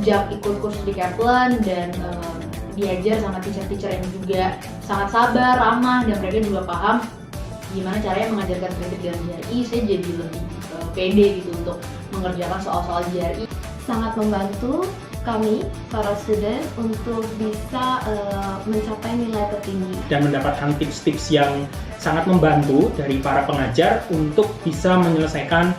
sejak ikut kursus di Kaplan dan diajar sama teacher-teacher yang juga sangat sabar, ramah, dan mereka juga paham gimana caranya mengajarkan kritik dan GRI, saya jadi lebih pede gitu untuk mengerjakan soal-soal GRI. Sangat membantu kami, para student, untuk bisa mencapai nilai tertinggi. Dan mendapatkan tips-tips yang sangat membantu dari para pengajar untuk bisa menyelesaikan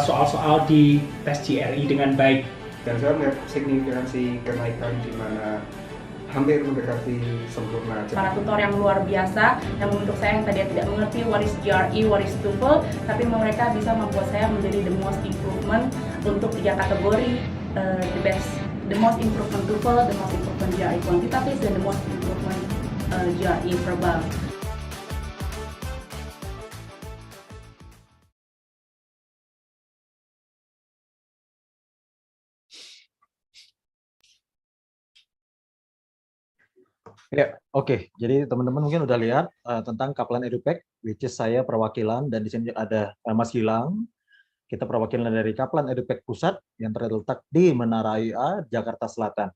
soal-soal di tes GRI dengan baik. Dan saya melihat signifikansi kenaikan di mana hampir mendekati sempurna. Para tutor yang luar biasa yang membentuk saya yang tadi tidak mengerti what is GRE, what is TOEFL, tapi mereka bisa membuat saya menjadi the most improvement untuk 3 kategori, the most improvement TOEFL, the most improvement GRE kuantitatif, dan the most improvement GRE verbal. Ya, oke. Jadi teman-teman mungkin udah lihat tentang Kaplan Edupac, which is saya perwakilan, dan di sini ada Mas Gilang. Kita perwakilan dari Kaplan Edupac Pusat yang terletak di Menara IA, Jakarta Selatan.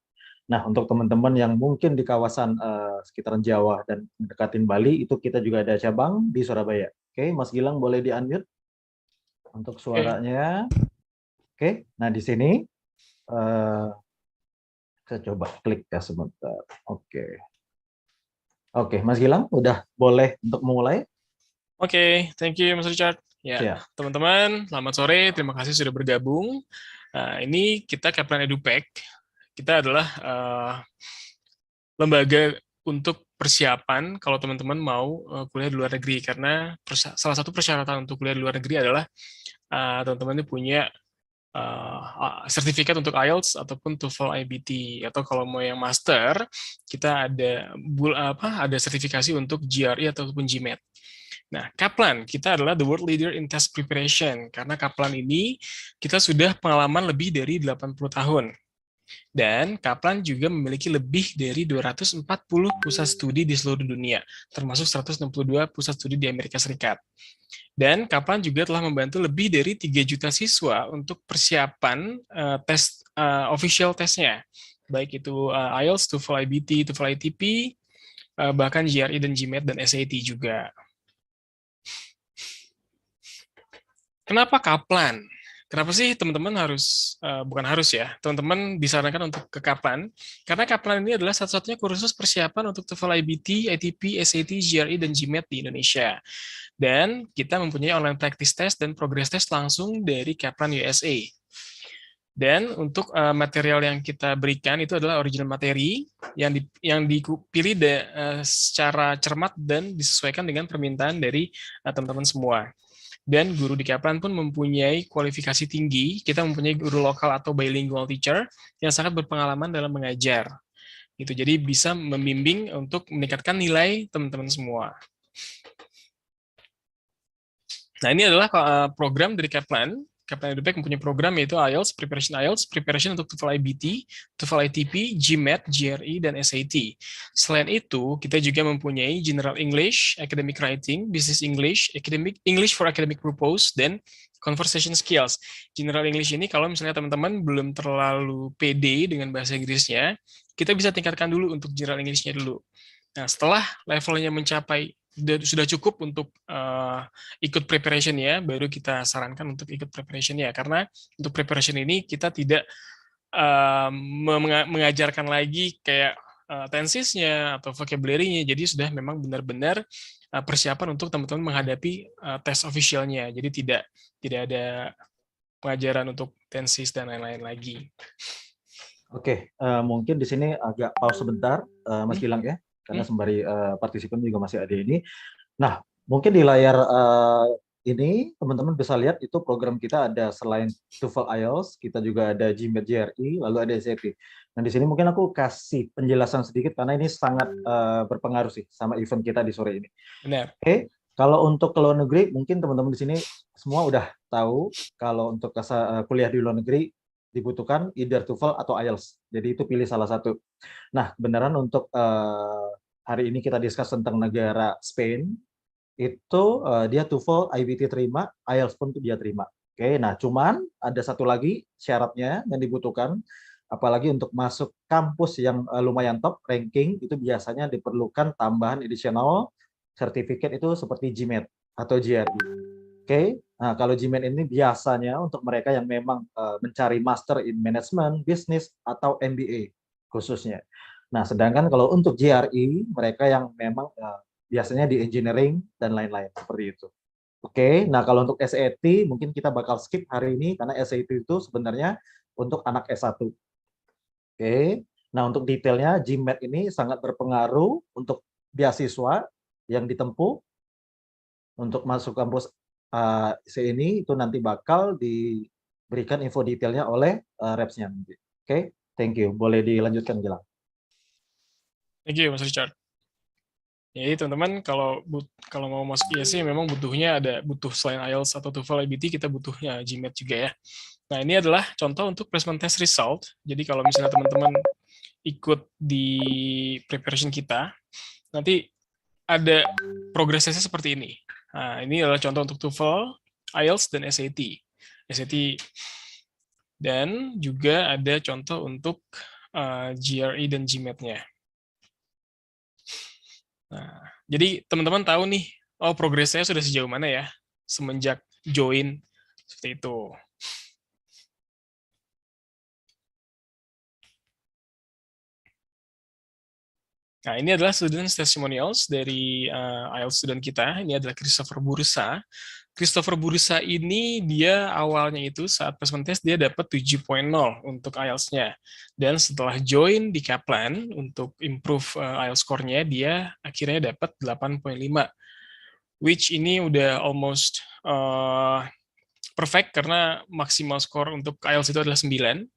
Nah, untuk teman-teman yang mungkin di kawasan sekitaran Jawa dan mendekatin Bali, itu kita juga ada cabang di Surabaya. Oke, Mas Gilang boleh di-unmute untuk suaranya. Oke, nah di sini saya coba klik ya sebentar. Oke, Mas Gilang, udah boleh untuk mulai? Oke, thank you Mas Richard. Ya, teman-teman, selamat sore. Terima kasih sudah bergabung. Ini kita Kaplan Edupac. Kita adalah lembaga untuk persiapan kalau teman-teman mau kuliah di luar negeri. Karena salah satu persyaratan untuk kuliah di luar negeri adalah teman-teman ini punya sertifikat untuk IELTS ataupun TOEFL IBT, atau kalau mau yang master kita ada sertifikasi untuk GRE ataupun GMAT. Nah, Kaplan kita adalah the world leader in test preparation karena Kaplan ini kita sudah pengalaman lebih dari 80 tahun. Dan Kaplan juga memiliki lebih dari 240 pusat studi di seluruh dunia, termasuk 162 pusat studi di Amerika Serikat. Dan Kaplan juga telah membantu lebih dari 3 juta siswa untuk persiapan tes official tesnya, baik itu IELTS, TOEFL IBT, TOEFL ITP, bahkan GRE dan GMAT dan SAT juga. Kenapa Kaplan? Kenapa sih teman-teman harus, bukan harus ya, teman-teman disarankan untuk ke Kaplan, karena Kaplan ini adalah satu-satunya kursus persiapan untuk TOEFL IBT, ITP, SAT, GRE, dan GMAT di Indonesia. Dan kita mempunyai online practice test dan progress test langsung dari Kaplan USA. Dan untuk material yang kita berikan itu adalah original materi yang dipilih secara cermat dan disesuaikan dengan permintaan dari teman-teman semua. Dan guru di Kaplan pun mempunyai kualifikasi tinggi. Kita mempunyai guru lokal atau bilingual teacher yang sangat berpengalaman dalam mengajar. Gitu. Jadi bisa membimbing untuk meningkatkan nilai teman-teman semua. Nah, ini adalah program dari Kaplan. Kaplan Edupac mempunyai program yaitu IELTS, preparation untuk TOEFL IBT, TOEFL ITP, GMAT, GRE, dan SAT. Selain itu, kita juga mempunyai General English, Academic Writing, Business English, English for Academic Purpose, dan Conversation Skills. General English ini kalau misalnya teman-teman belum terlalu pede dengan bahasa Inggrisnya, kita bisa tingkatkan dulu untuk General English-nya dulu. Nah, setelah levelnya mencapai sudah cukup untuk ikut preparation ya, baru kita sarankan untuk ikut preparation ya, karena untuk preparation ini kita tidak mengajarkan lagi kayak tensesnya atau vocabulary-nya, jadi sudah memang benar-benar persiapan untuk teman-teman menghadapi tes officialnya, jadi tidak ada pengajaran untuk tenses dan lain-lain lagi. Oke, mungkin di sini agak pause sebentar, Mas Gilang ya. Karena sembari partisipan juga masih ada ini. Nah, mungkin di layar ini teman-teman bisa lihat itu program kita ada selain TOEFL IELTS, kita juga ada GMAT GRE, lalu ada SAT. Nah, di sini mungkin aku kasih penjelasan sedikit karena ini sangat berpengaruh sih sama event kita di sore ini. Benar. Oke, kalau untuk ke luar negeri, mungkin teman-teman di sini semua udah tahu kalau untuk kuliah di luar negeri dibutuhkan either TOEFL atau IELTS. Jadi itu pilih salah satu. Nah, kebenaran untuk hari ini kita discuss tentang negara Spain, itu dia TOEFL IBT terima, IELTS pun dia terima. Oke, nah cuman ada satu lagi syaratnya yang dibutuhkan, apalagi untuk masuk kampus yang lumayan top ranking, itu biasanya diperlukan tambahan additional certificate itu seperti GMAT atau GRE. Oke, nah kalau GMAT ini biasanya untuk mereka yang memang mencari Master in Management, Business, atau MBA khususnya. Nah, sedangkan kalau untuk GRE, mereka yang memang biasanya di engineering dan lain-lain, seperti itu. Oke, nah kalau untuk SAT, mungkin kita bakal skip hari ini, karena SAT itu sebenarnya untuk anak S1. Oke, nah untuk detailnya, GMAT ini sangat berpengaruh untuk beasiswa yang ditempuh untuk masuk kampus ini, itu nanti bakal diberikan info detailnya oleh reps-nya nanti. Oke, thank you. Boleh dilanjutkan, Gilang. Thank you, Mas Richard. Jadi teman-teman kalau mau masuk IESE memang butuh selain IELTS atau TOEFL IBT, kita butuhnya GMAT juga ya. Nah, ini adalah contoh untuk placement test result. Jadi kalau misalnya teman-teman ikut di preparation kita, nanti ada progresnya seperti ini. Nah, ini adalah contoh untuk TOEFL, IELTS, dan SAT. Dan juga ada contoh untuk GRE dan GMAT-nya. Nah, jadi teman-teman tahu nih, oh progresnya sudah sejauh mana ya semenjak join seperti itu. Nah, ini adalah student testimonials dari IELTS student kita. Ini adalah Christopher Bursa. Christopher Bursa ini dia awalnya itu saat placement test dia dapat 7.0 untuk IELTS-nya. Dan setelah join di Kaplan untuk improve IELTS score-nya, dia akhirnya dapat 8.5. Which ini udah almost perfect karena maksimal score untuk IELTS itu adalah 9.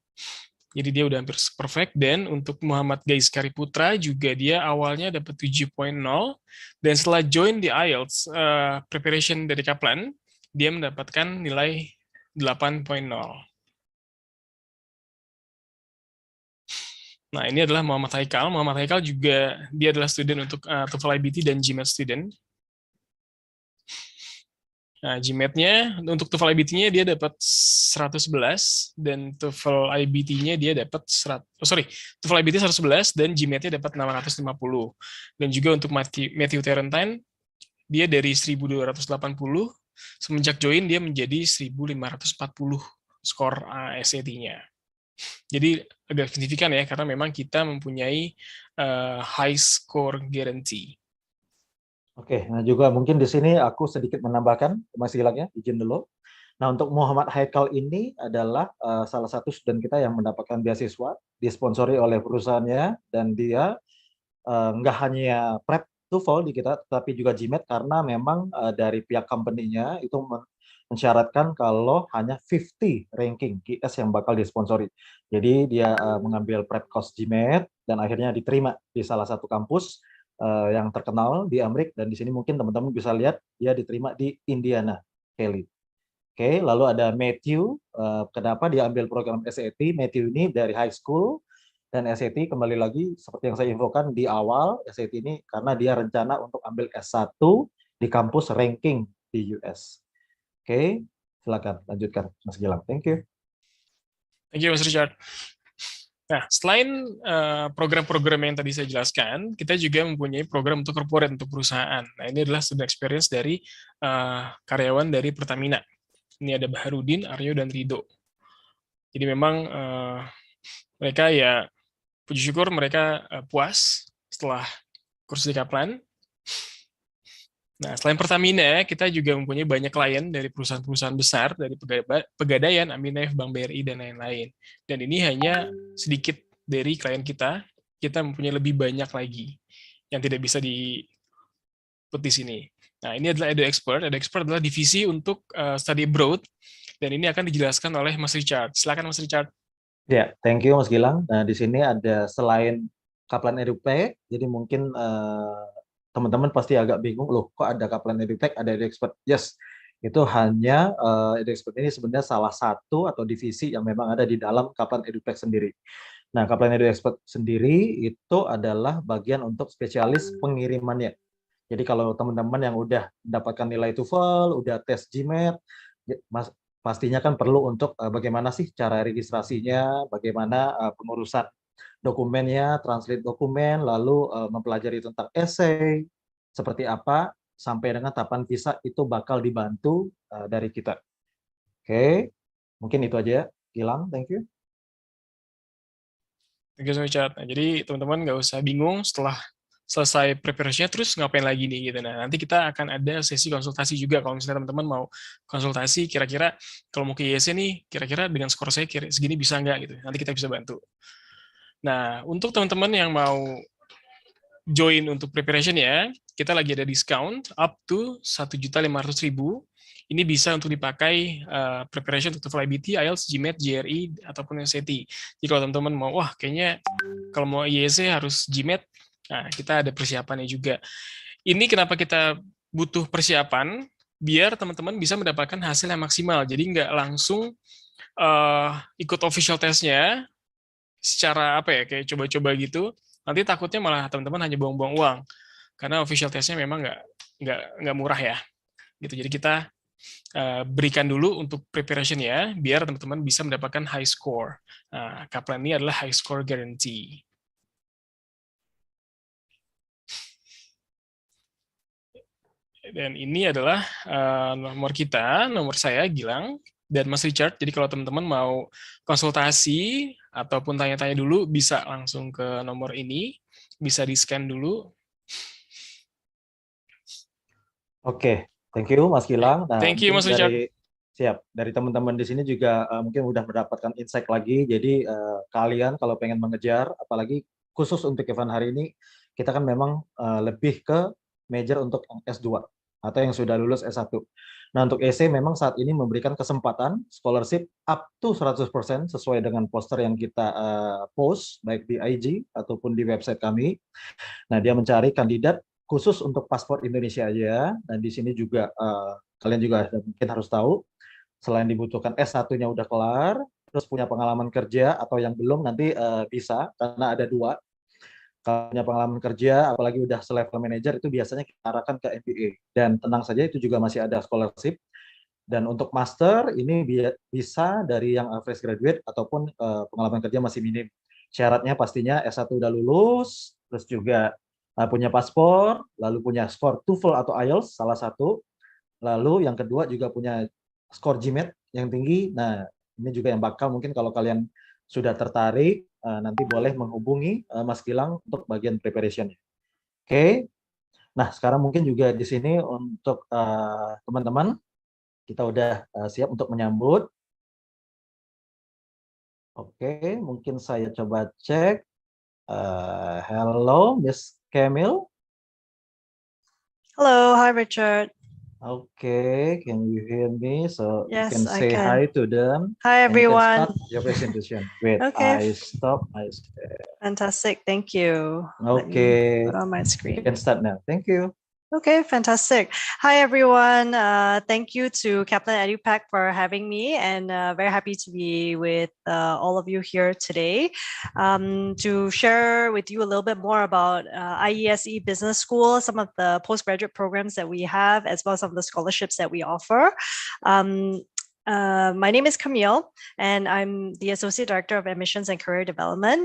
Jadi dia udah hampir perfect. Dan untuk Muhammad Gais Kariputra juga dia awalnya dapat 7.0 dan setelah join di IELTS preparation dari Kaplan, dia mendapatkan nilai 8.0. Nah, ini adalah Muhammad Haikal. Muhammad Haikal juga dia adalah student untuk TOEFL IBT dan GMAT student. Nah, GMAT-nya untuk TOEFL IBT-nya dia dapat 111 dan TOEFL IBT-nya dia dapat TOEFL IBT 111 dan GMAT-nya dapat 650. Dan juga untuk Matthew Terentine dia dari 1280, semenjak join dia menjadi 1540 skor SAT-nya. Jadi agak signifikan ya karena memang kita mempunyai high score guarantee. Oke, nah juga mungkin di sini aku sedikit menambahkan, Mas Gilang ya, izin dulu. Nah, untuk Muhammad Haikal ini adalah salah satu student kita yang mendapatkan beasiswa, disponsori oleh perusahaannya, dan dia nggak hanya prep TOEFL di kita, tapi juga GMAT, karena memang dari pihak company-nya itu mensyaratkan kalau hanya 50 ranking QS yang bakal disponsori. Jadi dia mengambil prep course GMAT, dan akhirnya diterima di salah satu kampus yang terkenal di Amerika, dan di sini mungkin teman-teman bisa lihat dia diterima di Indiana, Kelly. Oke, lalu ada Matthew. Kenapa dia ambil program SAT? Matthew ini dari high school, dan SAT kembali lagi seperti yang saya infokan di awal, SAT ini karena dia rencana untuk ambil S1 di kampus ranking di US. Oke, silakan lanjutkan Mas Gilang. Thank you. Thank you, Mas Richard. Nah, selain program-program yang tadi saya jelaskan, kita juga mempunyai program untuk corporate, untuk perusahaan. Nah, ini adalah student experience dari karyawan dari Pertamina. Ini ada Baharudin, Aryo, dan Rido. Jadi memang mereka ya, puji syukur mereka puas setelah kursus di Kaplan. Nah, selain Pertamina, kita juga mempunyai banyak klien dari perusahaan-perusahaan besar, dari Pegadaian, Aminef, Bank BRI, dan lain-lain. Dan ini hanya sedikit dari klien kita mempunyai lebih banyak lagi yang tidak bisa di-put di sini. Nah, ini adalah Edu Expert. Edu Expert adalah divisi untuk study abroad, dan ini akan dijelaskan oleh Mas Richard. Silakan Mas Richard. Ya, thank you Mas Gilang. Nah, di sini ada selain Kaplan Edupac, jadi mungkin teman-teman pasti agak bingung, loh kok ada Kaplan Edupac, ada Edu Expert. Yes, itu hanya Edu Expert ini sebenarnya salah satu atau divisi yang memang ada di dalam Kaplan Edupac sendiri. Nah, Kaplan Edu Expert sendiri itu adalah bagian untuk spesialis pengirimannya. Jadi kalau teman-teman yang udah mendapatkan nilai TOEFL, udah tes GMAT, pastinya kan perlu untuk bagaimana sih cara registrasinya, bagaimana pengurusan dokumennya, translate dokumen, lalu mempelajari tentang essay, seperti apa, sampai dengan tahapan visa itu bakal dibantu dari kita. Oke, mungkin itu aja. Gilang, thank you. Thank you so much, Chat. Nah, jadi teman-teman nggak usah bingung setelah selesai preparation-nya terus ngapain lagi nih gitu. Nah, nanti kita akan ada sesi konsultasi juga kalau misalnya teman-teman mau konsultasi kira-kira kalau mau ke IESE nih kira-kira dengan skor saya segini bisa nggak gitu. Nanti kita bisa bantu. Nah, untuk teman-teman yang mau join untuk preparation ya, kita lagi ada discount up to 1.500.000. Ini bisa untuk dipakai preparation untuk TOEFL IBT, IELTS, GMAT, GRE, ataupun SAT. Jadi kalau teman-teman mau, wah kayaknya kalau mau IESE harus GMAT, nah kita ada persiapannya juga. Ini kenapa kita butuh persiapan, biar teman-teman bisa mendapatkan hasil yang maksimal. Jadi nggak langsung ikut official testnya, secara apa ya, kayak coba-coba gitu, nanti takutnya malah teman-teman hanya buang-buang uang. Karena official testnya memang nggak murah ya. Gitu. Jadi kita berikan dulu untuk preparation ya, biar teman-teman bisa mendapatkan high score. Nah, Kaplan ini adalah high score guarantee. Dan ini adalah nomor kita, nomor saya Gilang, dan Mas Richard. Jadi kalau teman-teman mau konsultasi ataupun tanya-tanya dulu, bisa langsung ke nomor ini, bisa di-scan dulu. Oke, thank you Mas Gilang. Nah, Thank you Mas mungkin Richard. dari teman-teman di sini juga mungkin udah mendapatkan insight lagi. Jadi kalian kalau pengen mengejar, apalagi khusus untuk event hari ini, kita kan memang lebih ke major untuk S2 atau yang sudah lulus S1. Nah, untuk ESE memang saat ini memberikan kesempatan scholarship up to 100% sesuai dengan poster yang kita post baik di IG ataupun di website kami. Nah, dia mencari kandidat khusus untuk paspor Indonesia aja. Dan di sini juga kalian juga mungkin harus tahu, selain dibutuhkan S1-nya udah kelar, terus punya pengalaman kerja atau yang belum nanti bisa, karena ada 2. Kalau punya pengalaman kerja, apalagi udah selevel manager, itu biasanya kita arahkan ke MBA. Dan tenang saja, itu juga masih ada scholarship. Dan untuk master, ini bisa dari yang fresh graduate ataupun pengalaman kerja masih minim. Syaratnya pastinya S1 udah lulus, terus juga punya paspor, lalu punya skor TOEFL atau IELTS, salah satu. Lalu yang kedua juga punya skor GMAT yang tinggi. Nah, ini juga yang bakal mungkin kalau kalian sudah tertarik, nanti boleh menghubungi Mas Gilang untuk bagian preparation-nya. Oke. Nah, sekarang mungkin juga di sini untuk teman-teman, kita udah siap untuk menyambut. Oke, mungkin saya coba cek. Hello, Miss Camille. Hello, hi Richard. Okay, can you hear me? So Yes, you can I say can. hi to them. Hi And you can everyone. start your presentation. Wait, Okay. I stop. Fantastic, thank you. Let me Okay, put on my you screen. can start now. Thank you. Okay, fantastic. Hi everyone. Thank you to Kaplan Edupac for having me, and very happy to be with all of you here today to share with you a little bit more about IESE Business School, some of the postgraduate programs that we have, as well as some of the scholarships that we offer. My name is Camille, and I'm the Associate Director of Admissions and Career Development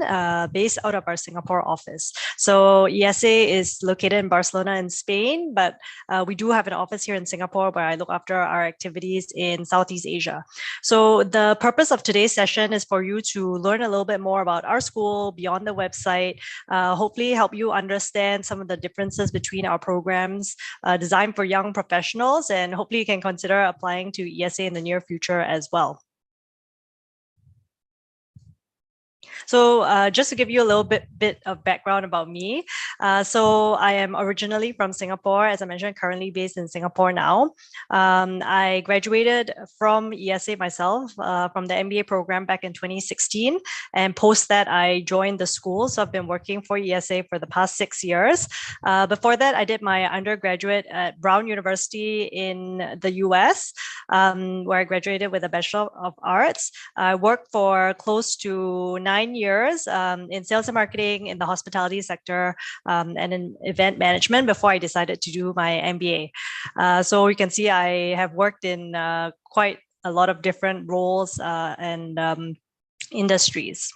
based out of our Singapore office. So IESE is located in Barcelona in Spain, but we do have an office here in Singapore where I look after our activities in Southeast Asia. So the purpose of today's session is for you to learn a little bit more about our school beyond the website, hopefully help you understand some of the differences between our programs designed for young professionals, and hopefully you can consider applying to IESE in the near future as well. So just to give you a little bit of background about me. So I am originally from Singapore, as I mentioned, currently based in Singapore now. I graduated from IESE myself from the MBA program back in 2016. And post that, I joined the school. So I've been working for IESE for the past 6 years. Before that, I did my undergraduate at Brown University in the US, where I graduated with a Bachelor of Arts. I worked for close to 9 years in sales and marketing in the hospitality sector and in event management before I decided to do my MBA. So you can see I have worked in quite a lot of different roles and industries.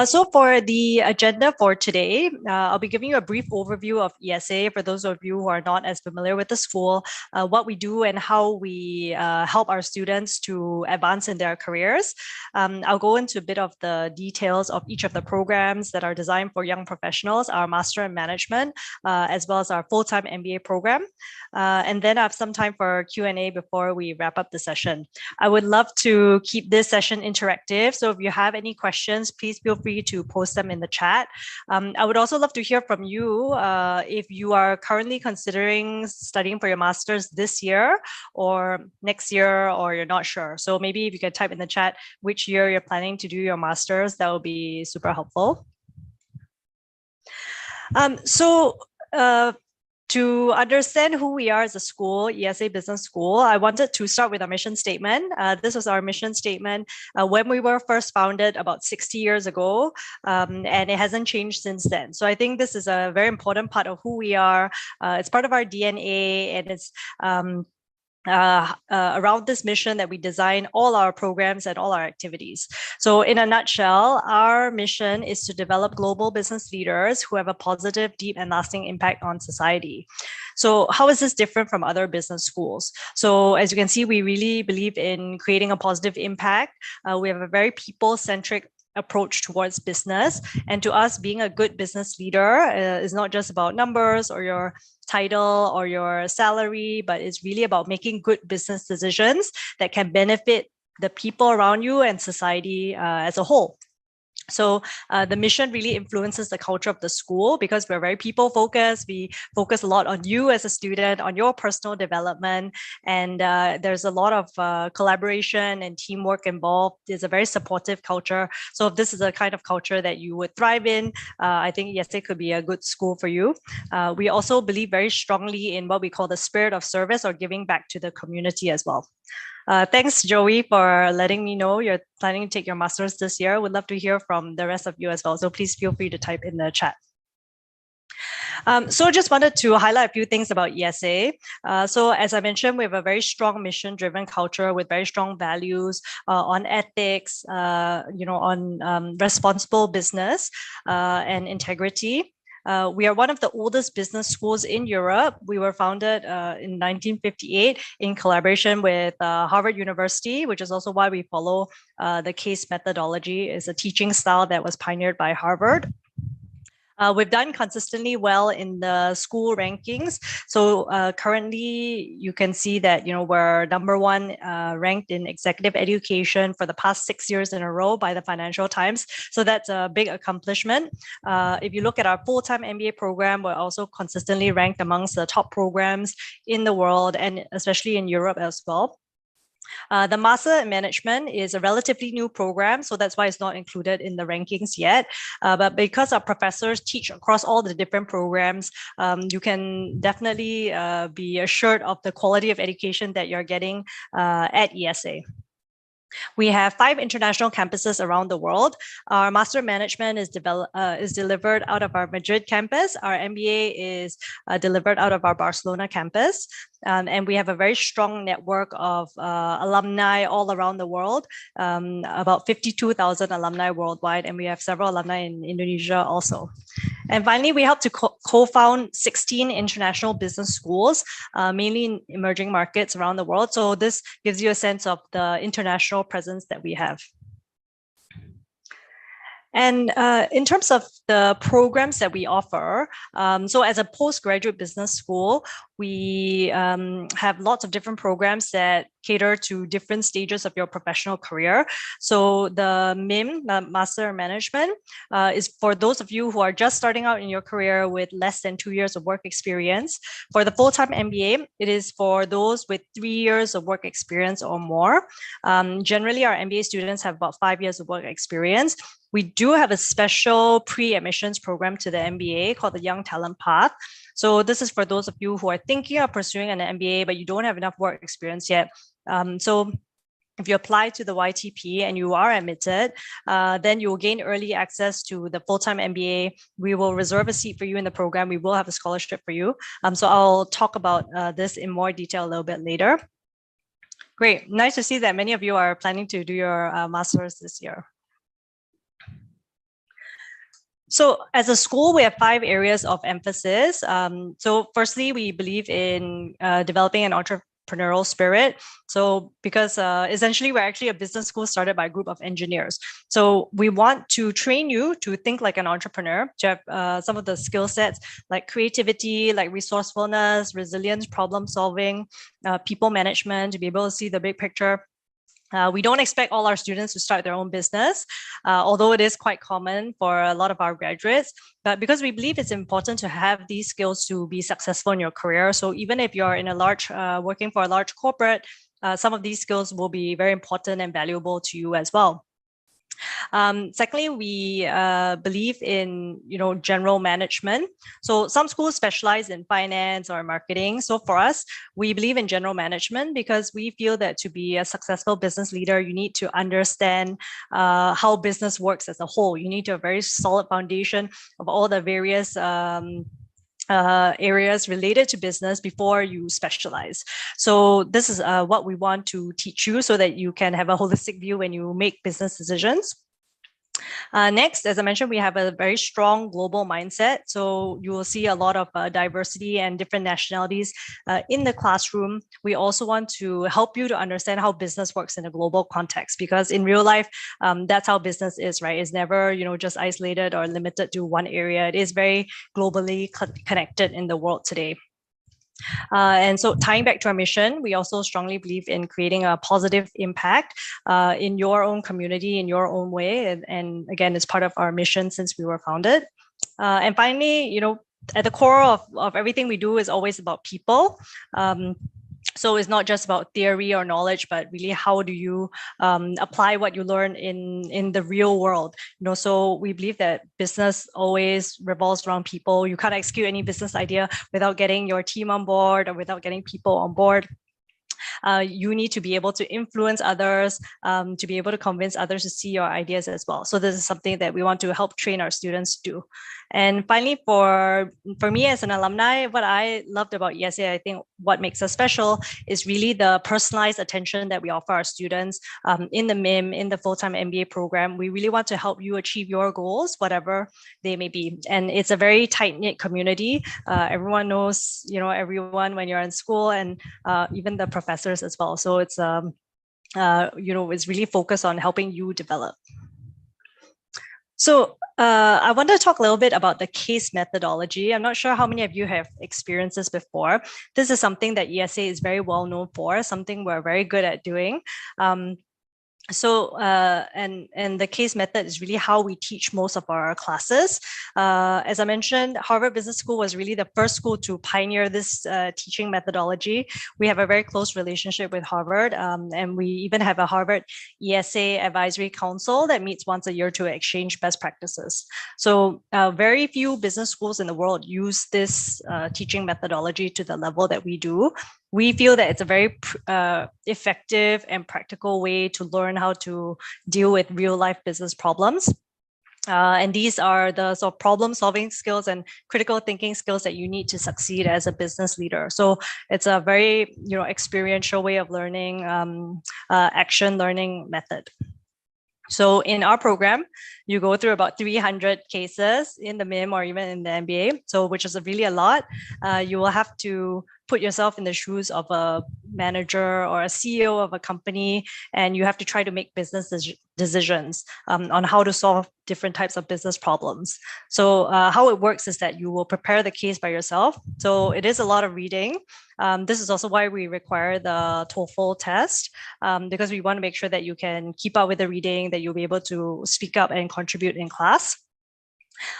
So for the agenda for today, I'll be giving you a brief overview of IESE for those of you who are not as familiar with the school, what we do and how we help our students to advance in their careers. I'll go into a bit of the details of each of the programs that are designed for young professionals, our Master in Management, as well as our full-time MBA program. And then I have some time for Q&A before we wrap up the session. I would love to keep this session interactive. So if you have any questions, please feel free to post them in the chat. I would also love to hear from you if you are currently considering studying for your master's this year or next year, or you're not sure. So maybe if you can type in the chat which year you're planning to do your master's, that would be super helpful. To understand who we are as a school, IESE Business School, I wanted to start with our mission statement. This was our mission statement when we were first founded about 60 years ago, and it hasn't changed since then. So I think this is a very important part of who we are. It's part of our DNA, and it's around this mission that we design all our programs and all our activities. So in a nutshell, our mission is to develop global business leaders who have a positive, deep, and lasting impact on society. So how is this different from other business schools? So as you can see, we really believe in creating a positive impact. We have a very people-centric approach towards business. And to us, being a good business leader is not just about numbers or your title or your salary, but it's really about making good business decisions that can benefit the people around you and society as a whole. So the mission really influences the culture of the school because we're very people focused. We focus a lot on you as a student, on your personal development, and there's a lot of collaboration and teamwork involved. There's a very supportive culture. So if this is a kind of culture that you would thrive in, I think IESE could be a good school for you. We also believe very strongly in what we call the spirit of service or giving back to the community as well. Thanks, Joey, for letting me know you're planning to take your master's this year. Would love to hear from the rest of you as well. So please feel free to type in the chat. So just wanted to highlight a few things about IESE. So as I mentioned, we have a very strong mission-driven culture with very strong values on ethics, on responsible business and integrity. We are one of the oldest business schools in Europe. We were founded in 1958 in collaboration with Harvard University, which is also why we follow the CASE methodology. It's a teaching style that was pioneered by Harvard. We've done consistently well in the school rankings. So currently, you can see that we're #1 ranked in executive education for the past 6 years in a row by the Financial Times. So that's a big accomplishment. If you look at our full-time MBA program, we're also consistently ranked amongst the top programs in the world and especially in Europe as well. The Master in Management is a relatively new program, so that's why it's not included in the rankings yet. But because our professors teach across all the different programs, you can definitely be assured of the quality of education that you're getting at IESE. We have 5 international campuses around the world. Our Master in Management is delivered out of our Madrid campus. Our MBA is delivered out of our Barcelona campus. And we have a very strong network of alumni all around the world, about 52,000 alumni worldwide, and we have several alumni in Indonesia also. And finally, we help to co-found 16 international business schools, mainly in emerging markets around the world. So this gives you a sense of the international presence that we have. And in terms of the programs that we offer, so as a postgraduate business school, we have lots of different programs that cater to different stages of your professional career. So the MIM, the Master in Management, is for those of you who are just starting out in your career with less than 2 years of work experience. For the full-time MBA, it is for those with 3 years of work experience or more. Generally, our MBA students have about 5 years of work experience. We do have a special pre-admissions program to the MBA called the Young Talent Path. So this is for those of you who are thinking of pursuing an MBA, but you don't have enough work experience yet. So if you apply to the YTP and you are admitted, then you will gain early access to the full-time MBA. We will reserve a seat for you in the program. We will have a scholarship for you. So I'll talk about this in more detail a little bit later. Great. Nice to see that many of you are planning to do your master's this year. So as a school, we have 5 areas of emphasis. So firstly, we believe in developing an entrepreneurial spirit. So because essentially we're actually a business school started by a group of engineers. So we want to train you to think like an entrepreneur, to have some of the skill sets like creativity, like resourcefulness, resilience, problem solving, people management, to be able to see the big picture. We don't expect all our students to start their own business, although it is quite common for a lot of our graduates. But because we believe it's important to have these skills to be successful in your career. So even if you're in a large, working for a large corporate, some of these skills will be very important and valuable to you as well. Secondly, we believe in general management. So some schools specialize in finance or marketing. So for us, we believe in general management because we feel that to be a successful business leader, you need to understand how business works as a whole. You need to have a very solid foundation of all the various areas related to business before you specialize. So this is what we want to teach you so that you can have a holistic view when you make business decisions. Next, as I mentioned, we have a very strong global mindset. So you will see a lot of diversity and different nationalities in the classroom. We also want to help you to understand how business works in a global context, because in real life, that's how business is, right? It's never, just isolated or limited to one area. It is very globally connected in the world today. And so tying back to our mission, we also strongly believe in creating a positive impact in your own community, in your own way. And again, it's part of our mission since we were founded. And finally, at the core of everything we do is always about people. So it's not just about theory or knowledge, but really how do you apply what you learn in the real world? So we believe that business always revolves around people. You can't execute any business idea without getting your team on board or without getting people on board. You need to be able to influence others, to be able to convince others to see your ideas as well. So this is something that we want to help train our students to do. And finally, for me as an alumni, what I loved about IESE, I think what makes us special is really the personalized attention that we offer our students in the MIM, in the full-time MBA program. We really want to help you achieve your goals, whatever they may be. And it's a very tight-knit community. Everyone knows, everyone when you're in school, and even the professors as well. So it's, it's really focused on helping you develop. So I want to talk a little bit about the case methodology. I'm not sure how many of you have experienced this before. This is something that IESE is very well known for, something we're very good at doing. So and the case method is really how we teach most of our classes. As I mentioned, Harvard Business School was really the first school to pioneer this teaching methodology. We have a very close relationship with Harvard, and we even have a Harvard IESE Advisory Council that meets once a year to exchange best practices. So very few business schools in the world use this teaching methodology to the level that we do. We feel that it's a very effective and practical way to learn how to deal with real life business problems. And these are the sort of problem solving skills and critical thinking skills that you need to succeed as a business leader. So it's a very experiential way of learning, action learning method. So in our program, you go through about 300 cases in the MIM or even in the MBA, so which is really a lot. You will have to put yourself in the shoes of a manager or a CEO of a company, and you have to try to make business decisions on how to solve different types of business problems. So how it works is that you will prepare the case by yourself. So it is a lot of reading. This is also why we require the TOEFL test, because we want to make sure that you can keep up with the reading, that you'll be able to speak up and contribute in class.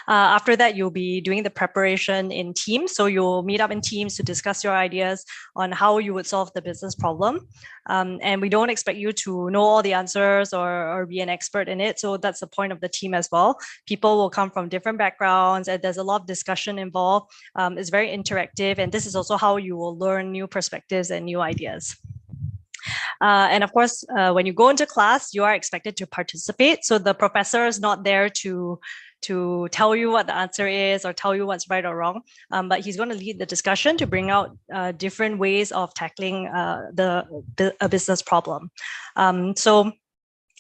After that, you'll be doing the preparation in teams. So you'll meet up in teams to discuss your ideas on how you would solve the business problem. And we don't expect you to know all the answers or be an expert in it. So that's the point of the team as well. People will come from different backgrounds, and there's a lot of discussion involved. It's very interactive. And this is also how you will learn new perspectives and new ideas. And of course, when you go into class, you are expected to participate. So the professor is not there to to tell you what the answer is or tell you what's right or wrong, but he's going to lead the discussion to bring out different ways of tackling a business problem. So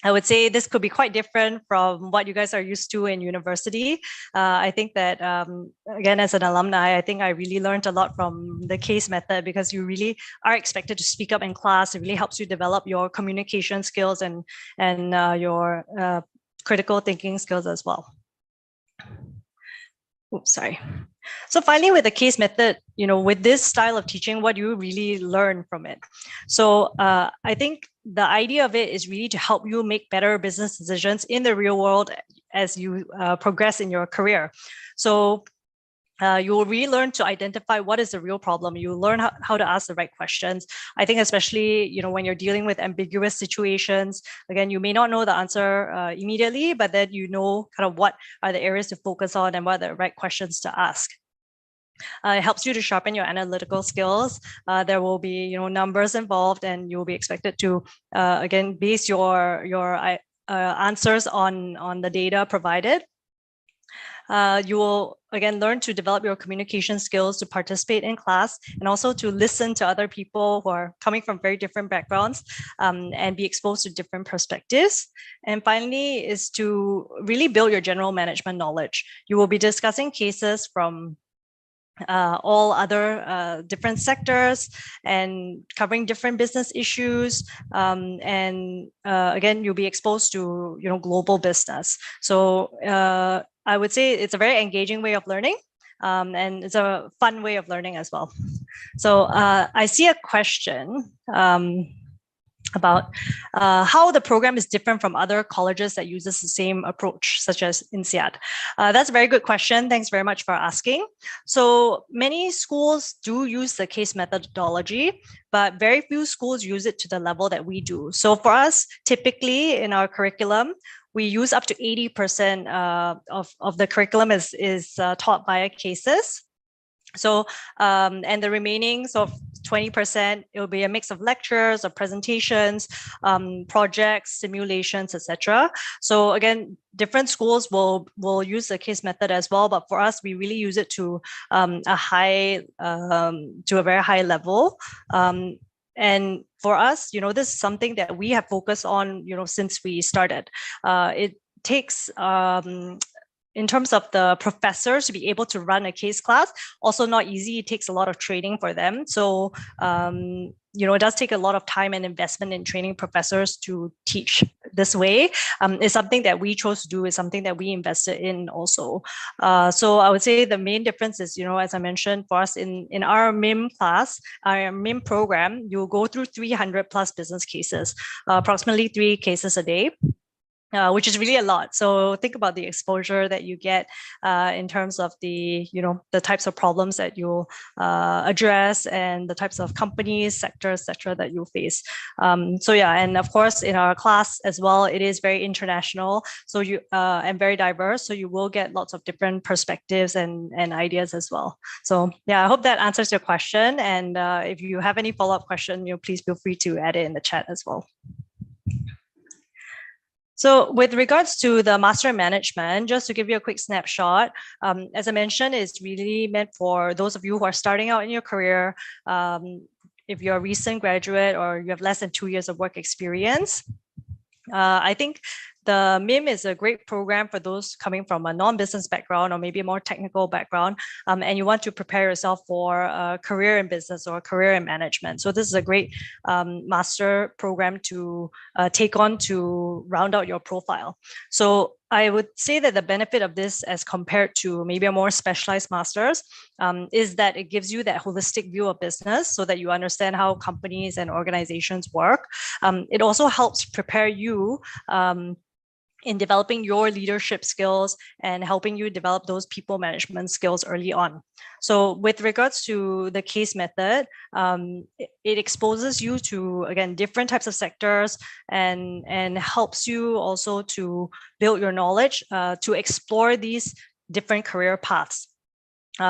I would say this could be quite different from what you guys are used to in university. I think that, again, as an alumni, I think I really learned a lot from the case method, because you really are expected to speak up in class. It really helps you develop your communication skills and your critical thinking skills as well. Oops, sorry. So finally, with the case method, with this style of teaching, what do you really learn from it? So I think the idea of it is really to help you make better business decisions in the real world as you progress in your career. So you will really learn to identify what is the real problem. You learn how to ask the right questions. I think especially, when you're dealing with ambiguous situations, again, you may not know the answer immediately, but then kind of what are the areas to focus on and what are the right questions to ask. It helps you to sharpen your analytical skills. There will be, numbers involved, and you will be expected to, again, base your answers on the data provided. You will, again, learn to develop your communication skills to participate in class, and also to listen to other people who are coming from very different backgrounds, and be exposed to different perspectives. And finally is to really build your general management knowledge. You will be discussing cases from all other different sectors and covering different business issues, and again, you'll be exposed to global business. So I would say it's a very engaging way of learning, and it's a fun way of learning as well. So I see a question about how the program is different from other colleges that uses the same approach, such as INSEAD. That's a very good question. Thanks very much for asking. So many schools do use the case methodology, but very few schools use it to the level that we do. So for us, typically in our curriculum, we use up to 80% of the curriculum is taught via cases. So, and the remaining, so 20%, it will be a mix of lectures or presentations, projects, simulations, etc. So again, different schools will use the case method as well, but for us, we really use it to a very high level. And for us, this is something that we have focused on, since we started. It takes, in terms of the professors to be able to run a case class, also not easy. It takes a lot of training for them. So, it does take a lot of time and investment in training professors to teach this way. It's something that we chose to do, is something that we invested in also. So I would say the main difference is, as I mentioned, for us in our MIM class, our MIM program, you'll go through 300 plus business cases, approximately 3 cases a day. Which is really a lot. So think about the exposure that you get in terms of the types of problems that you'll address, and the types of companies, sectors, etc. that you'll face. So yeah, and of course in our class as well, it is very international. So and very diverse. So you will get lots of different perspectives and ideas as well. So yeah, I hope that answers your question. And if you have any follow-up question, please feel free to add it in the chat as well. So with regards to the Master in Management, just to give you a quick snapshot, as I mentioned, it's really meant for those of you who are starting out in your career. If you're a recent graduate or you have less than 2 years of work experience, I think the MIM is a great program for those coming from a non-business background or maybe a more technical background, and you want to prepare yourself for a career in business or a career in management. So this is a great master program to take on to round out your profile. So I would say that the benefit of this, as compared to maybe a more specialized master's, is that it gives you that holistic view of business so that you understand how companies and organizations work. It also helps prepare you in developing your leadership skills and helping you develop those people management skills early on. So with regards to the case method, it exposes you to, again, different types of sectors, and helps you also to build your knowledge to explore these different career paths.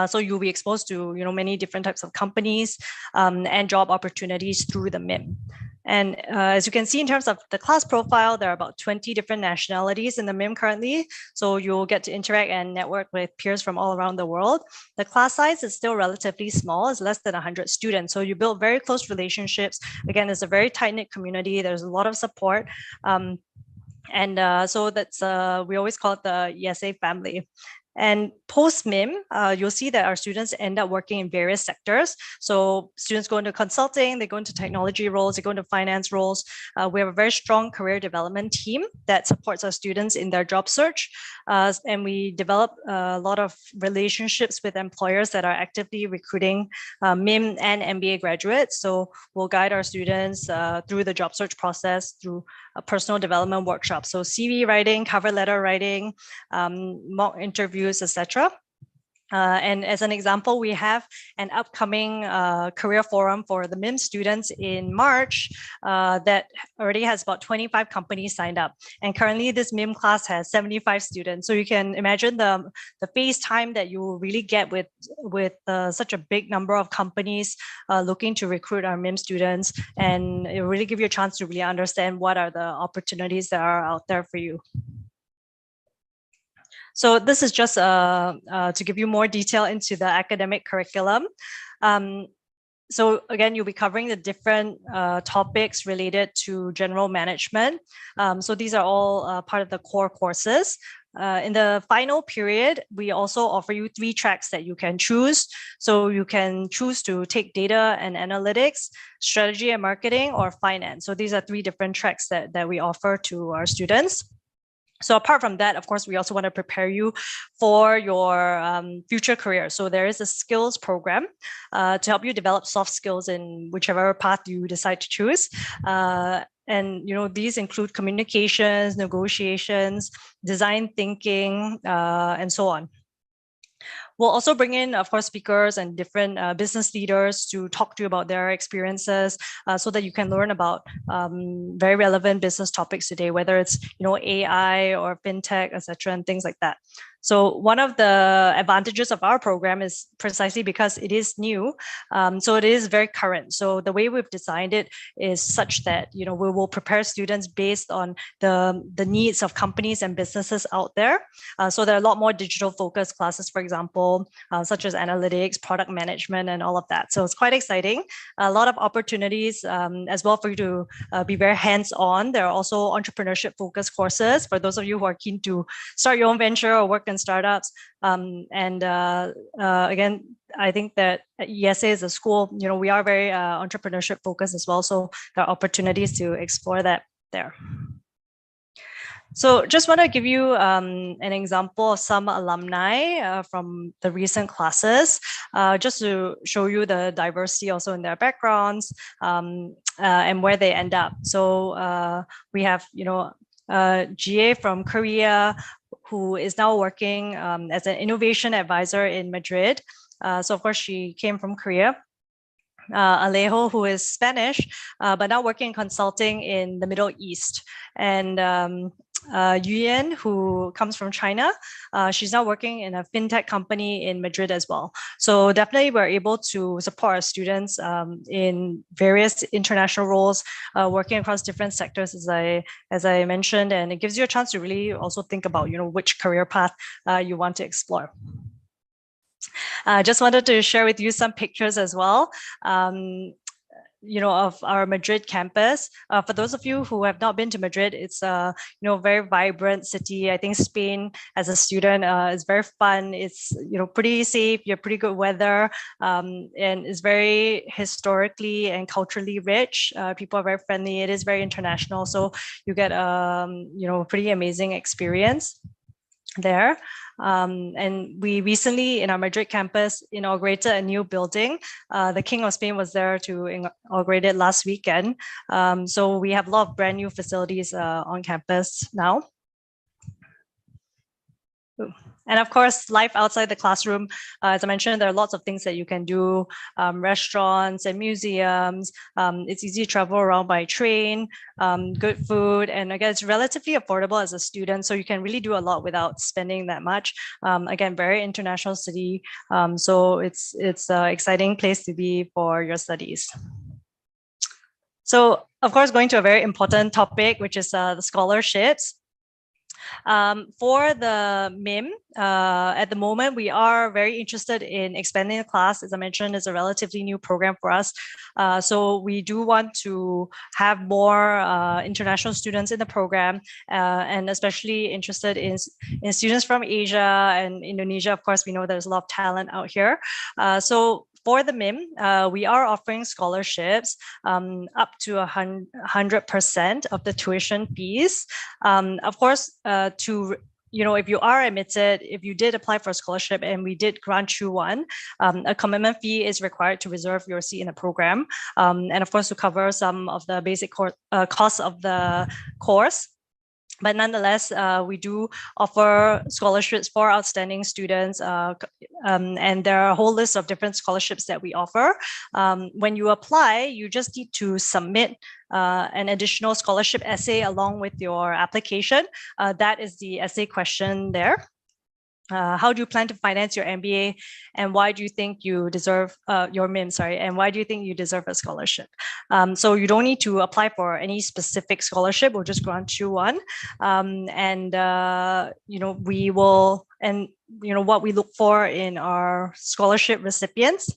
So you'll be exposed to many different types of companies and job opportunities through the MIM. And as you can see in terms of the class profile, there are about 20 different nationalities in the MIM currently. So you'll get to interact and network with peers from all around the world. The class size is still relatively small, it's less than 100 students. So you build very close relationships. Again, it's a very tight-knit community. There's a lot of support. So that's, we always call it the IESE family. And post-MIM, you'll see that our students end up working in various sectors. So students go into consulting, they go into technology roles, they go into finance roles. We have a very strong career development team that supports our students in their job search. And we develop a lot of relationships with employers that are actively recruiting MIM and MBA graduates. So we'll guide our students through the job search process, through a personal development workshop. So CV writing, cover letter writing, mock interviews, etc. And as an example, we have an upcoming career forum for the MIM students in March that already has about 25 companies signed up. And currently this MIM class has 75 students. So you can imagine the face time that you will really get with such a big number of companies looking to recruit our MIM students. And it will really give you a chance to really understand what are the opportunities that are out there for you. So this is just to give you more detail into the academic curriculum. So again, you'll be covering the different topics related to general management. So these are all part of the core courses. In the final period, we also offer you 3 tracks that you can choose. So you can choose to take data and analytics, strategy and marketing, or finance. So these are 3 different tracks that we offer to our students. So apart from that, of course, we also want to prepare you for your future career. So there is a skills program to help you develop soft skills in whichever path you decide to choose. And these include communications, negotiations, design thinking, and so on. We'll also bring in, of course, speakers and different business leaders to talk to you about their experiences so that you can learn about very relevant business topics today, whether it's AI or fintech, etc., and things like that. So one of the advantages of our program is precisely because it is new. So it is very current. So the way we've designed it is such that we will prepare students based on the needs of companies and businesses out there. So there are a lot more digital focused classes, for example, such as analytics, product management, and all of that. So it's quite exciting. A lot of opportunities as well for you to be very hands-on. There are also entrepreneurship focused courses for those of you who are keen to start your own venture or work in startups. Again, I think that IESE is a school, we are very entrepreneurship focused as well. So there are opportunities to explore that there. So just want to give you an example of some alumni from the recent classes, just to show you the diversity also in their backgrounds and where they end up. So we have, Jika from Korea, who is now working as an innovation advisor in Madrid. So of course, she came from Korea. Alejo, who is Spanish, but now working in consulting in the Middle East. And Yuan, who comes from China, she's now working in a fintech company in Madrid as well. So definitely we're able to support our students in various international roles, working across different sectors, as I mentioned, and it gives you a chance to really also think about which career path you want to explore. Just wanted to share with you some pictures as well. Of our Madrid campus. For those of you who have not been to Madrid, it's a very vibrant city. I think Spain as a student is very fun. It's pretty safe. You have pretty good weather, and it's very historically and culturally rich. People are very friendly. It is very international, so you get pretty amazing experience there. And we recently, in our Madrid campus, inaugurated a new building. The King of Spain was there to inaugurate it last weekend. So we have a lot of brand new facilities on campus now. And of course, life outside the classroom, as I mentioned, there are lots of things that you can do, restaurants and museums. It's easy to travel around by train, good food, and again, it's relatively affordable as a student, so you can really do a lot without spending that much. Again, very international city, so it's an exciting place to be for your studies. So, of course, going to a very important topic, which is the scholarships. For the MIM, at the moment, we are very interested in expanding the class. As I mentioned, it's a relatively new program for us. So we do want to have more international students in the program, and especially interested in students from Asia and Indonesia. Of course, we know there's a lot of talent out here. So for the MIM, we are offering scholarships up to 100% of the tuition fees. Of course, if you are admitted, if you did apply for a scholarship and we did grant you one, a commitment fee is required to reserve your seat in the program, and of course to cover some of the basic costs of the course. But nonetheless, we do offer scholarships for outstanding students, and there are a whole list of different scholarships that we offer. When you apply, you just need to submit an additional scholarship essay along with your application. That is the essay question there. How do you plan to finance your MBA, and why do you think you deserve your MIM? Sorry, and why do you think you deserve a scholarship? So you don't need to apply for any specific scholarship. We'll just grant you one, we will. And what we look for in our scholarship recipients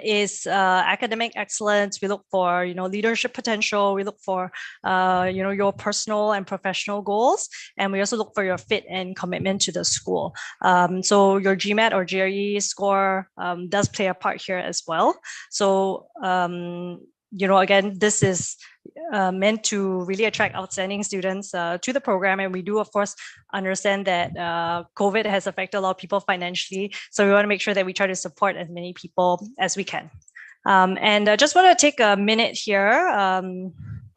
is academic excellence. We look for leadership potential. We look for your personal and professional goals, and we also look for your fit and commitment to the school. So your GMAT or GRE score does play a part here as well. So again, this is meant to really attract outstanding students to the program. And we do, of course, understand that COVID has affected a lot of people financially. So we want to make sure that we try to support as many people as we can. And I just want to take a minute here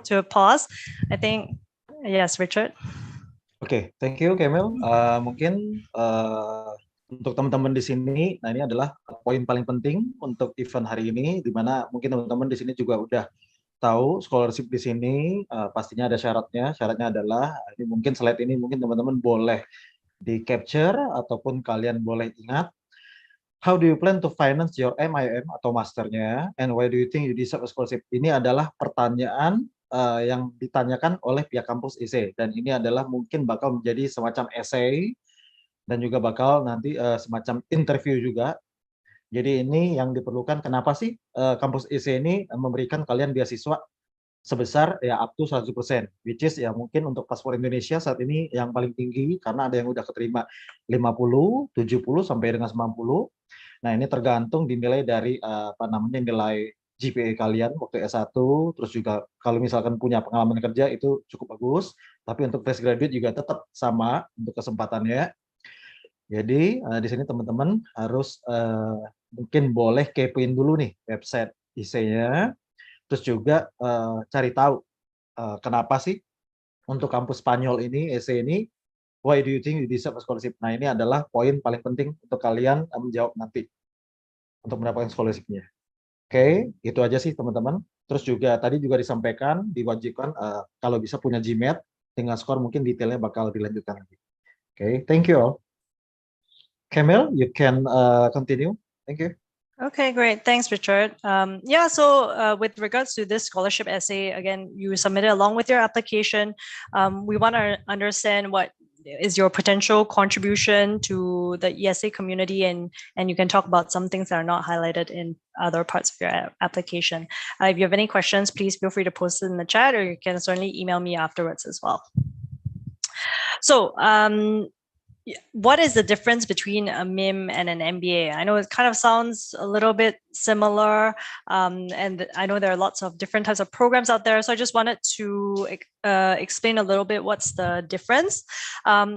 to pause. I think, yes, Richard. Oke, thank you, Kemel. Mungkin untuk teman-teman di sini, nah ini adalah poin paling penting untuk event hari ini, di mana mungkin teman-teman di sini juga udah tahu scholarship di sini pastinya ada syaratnya. Syaratnya adalah ini mungkin slide ini mungkin teman-teman boleh di capture ataupun kalian boleh ingat. How do you plan to finance your MIM atau masternya, and why do you think you deserve a scholarship? Ini adalah pertanyaan yang ditanyakan oleh pihak kampus IESE, dan ini adalah mungkin bakal menjadi semacam essay dan juga bakal nanti semacam interview juga. Jadi ini yang diperlukan, kenapa sih kampus IESE ini memberikan kalian beasiswa sebesar ya up to 100%, which is ya mungkin untuk paspor Indonesia saat ini yang paling tinggi, karena ada yang udah keterima 50, 70 sampai dengan 90. Nah, ini tergantung dinilai dari nilai GPA kalian waktu S1, terus juga kalau misalkan punya pengalaman kerja itu cukup bagus, tapi untuk fresh graduate juga tetap sama untuk kesempatannya. Jadi di sini teman-teman harus mungkin boleh kepoin dulu nih website IESE-nya, terus juga cari tahu kenapa sih untuk kampus Spanyol ini, IESE ini, why do you think you deserve a scholarship? Nah, ini adalah poin paling penting untuk kalian menjawab nanti untuk mendapatkan scholarship-nya. Oke, itu aja sih teman-teman. Terus juga tadi juga disampaikan, diwajibkan kalau bisa punya GMAT, dengan skor mungkin detailnya bakal dilanjutkan lagi. Oke, thank you all. Kamel, you can continue. Thank you. Okay, great. Thanks, Richard. So with regards to this scholarship essay, again, you submit it along with your application. We want to understand what is your potential contribution to the IESE community, and you can talk about some things that are not highlighted in other parts of your application. If you have any questions, please feel free to post it in the chat, or you can certainly email me afterwards as well. So, what is the difference between a MIM and an MBA? I know it kind of sounds a little bit similar, and I know there are lots of different types of programs out there. So I just wanted to explain a little bit what's the difference.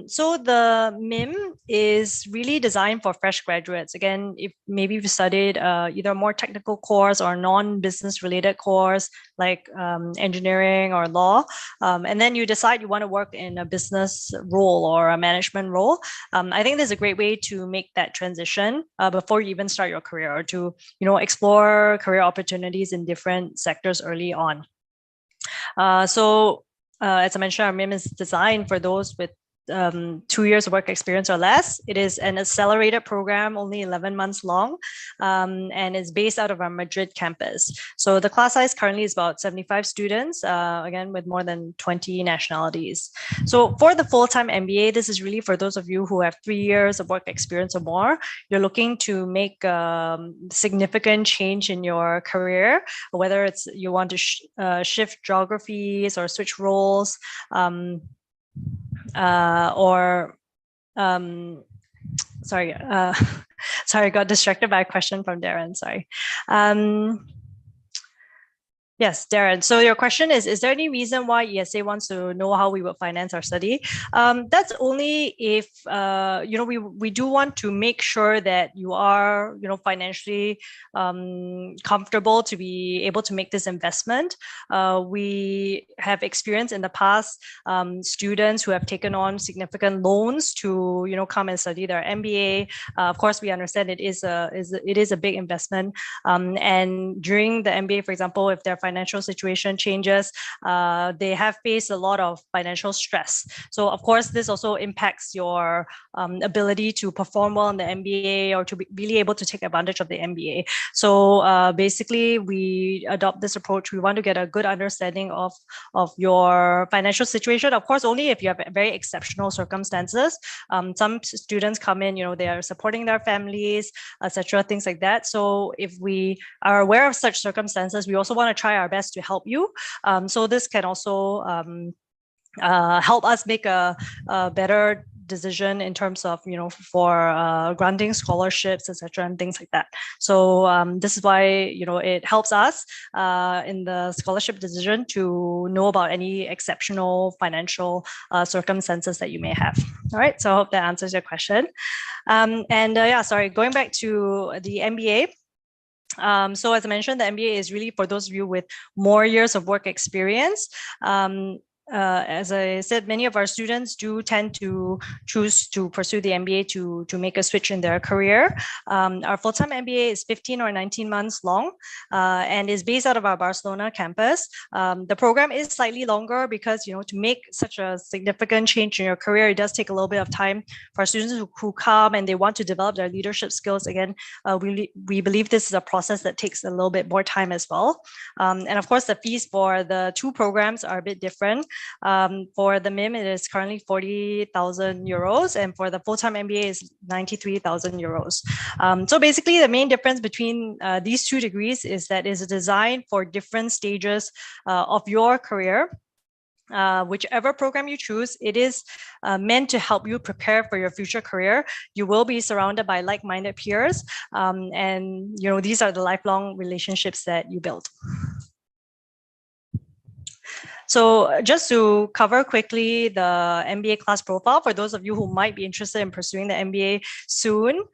So the MIM is really designed for fresh graduates. Again, if maybe you've studied either a more technical course or non-business related course like engineering or law, and then you decide you want to work in a business role or a management role, I think this is a great way to make that transition before you even start your career, or to explore career opportunities in different sectors early on. As I mentioned, our MIM is designed for those with 2 years of work experience or less. It is an accelerated program, only 11 months long, and is based out of our Madrid campus. So the class size currently is about 75 students, again, with more than 20 nationalities. So for the full-time MBA, this is really for those of you who have 3 years of work experience or more. You're looking to make significant change in your career, whether it's you want to shift geographies or switch roles, sorry, I got distracted by a question from Darren, sorry. Yes, Darren. So your question is there any reason why IESE wants to know how we will finance our study? That's only if, we do want to make sure that you are, financially comfortable to be able to make this investment. We have experience in the past, students who have taken on significant loans to, come and study their MBA. Of course, we understand it is a big investment. And during the MBA, for example, if they're financial situation changes, they have faced a lot of financial stress. So of course, this also impacts your ability to perform well in the MBA or to be really able to take advantage of the MBA. So basically, we adopt this approach. We want to get a good understanding of your financial situation. Of course, only if you have very exceptional circumstances. Some students come in, they are supporting their families, etc., things like that. So if we are aware of such circumstances, we also want to try our best to help you. So this can also help us make a better decision in terms of, for granting scholarships, etc., and things like that. So this is why, it helps us in the scholarship decision to know about any exceptional financial circumstances that you may have. All right, so I hope that answers your question. Going back to the MBA. So as I mentioned, the MBA is really for those of you with more years of work experience. As I said, many of our students do tend to choose to pursue the MBA to make a switch in their career. Our full-time MBA is 15 or 19 months long and is based out of our Barcelona campus. The program is slightly longer because, to make such a significant change in your career, it does take a little bit of time for students who come and they want to develop their leadership skills. Again, we believe this is a process that takes a little bit more time as well. And of course, the fees for the two programs are a bit different. For the MIM, it is currently 40,000 euros, and for the full-time MBA is 93,000 euros. So basically, the main difference between these two degrees is that it's designed for different stages of your career. Whichever program you choose, it is meant to help you prepare for your future career. You will be surrounded by like-minded peers, and these are the lifelong relationships that you build. So just to cover quickly the MBA class profile for those of you who might be interested in pursuing the MBA soon.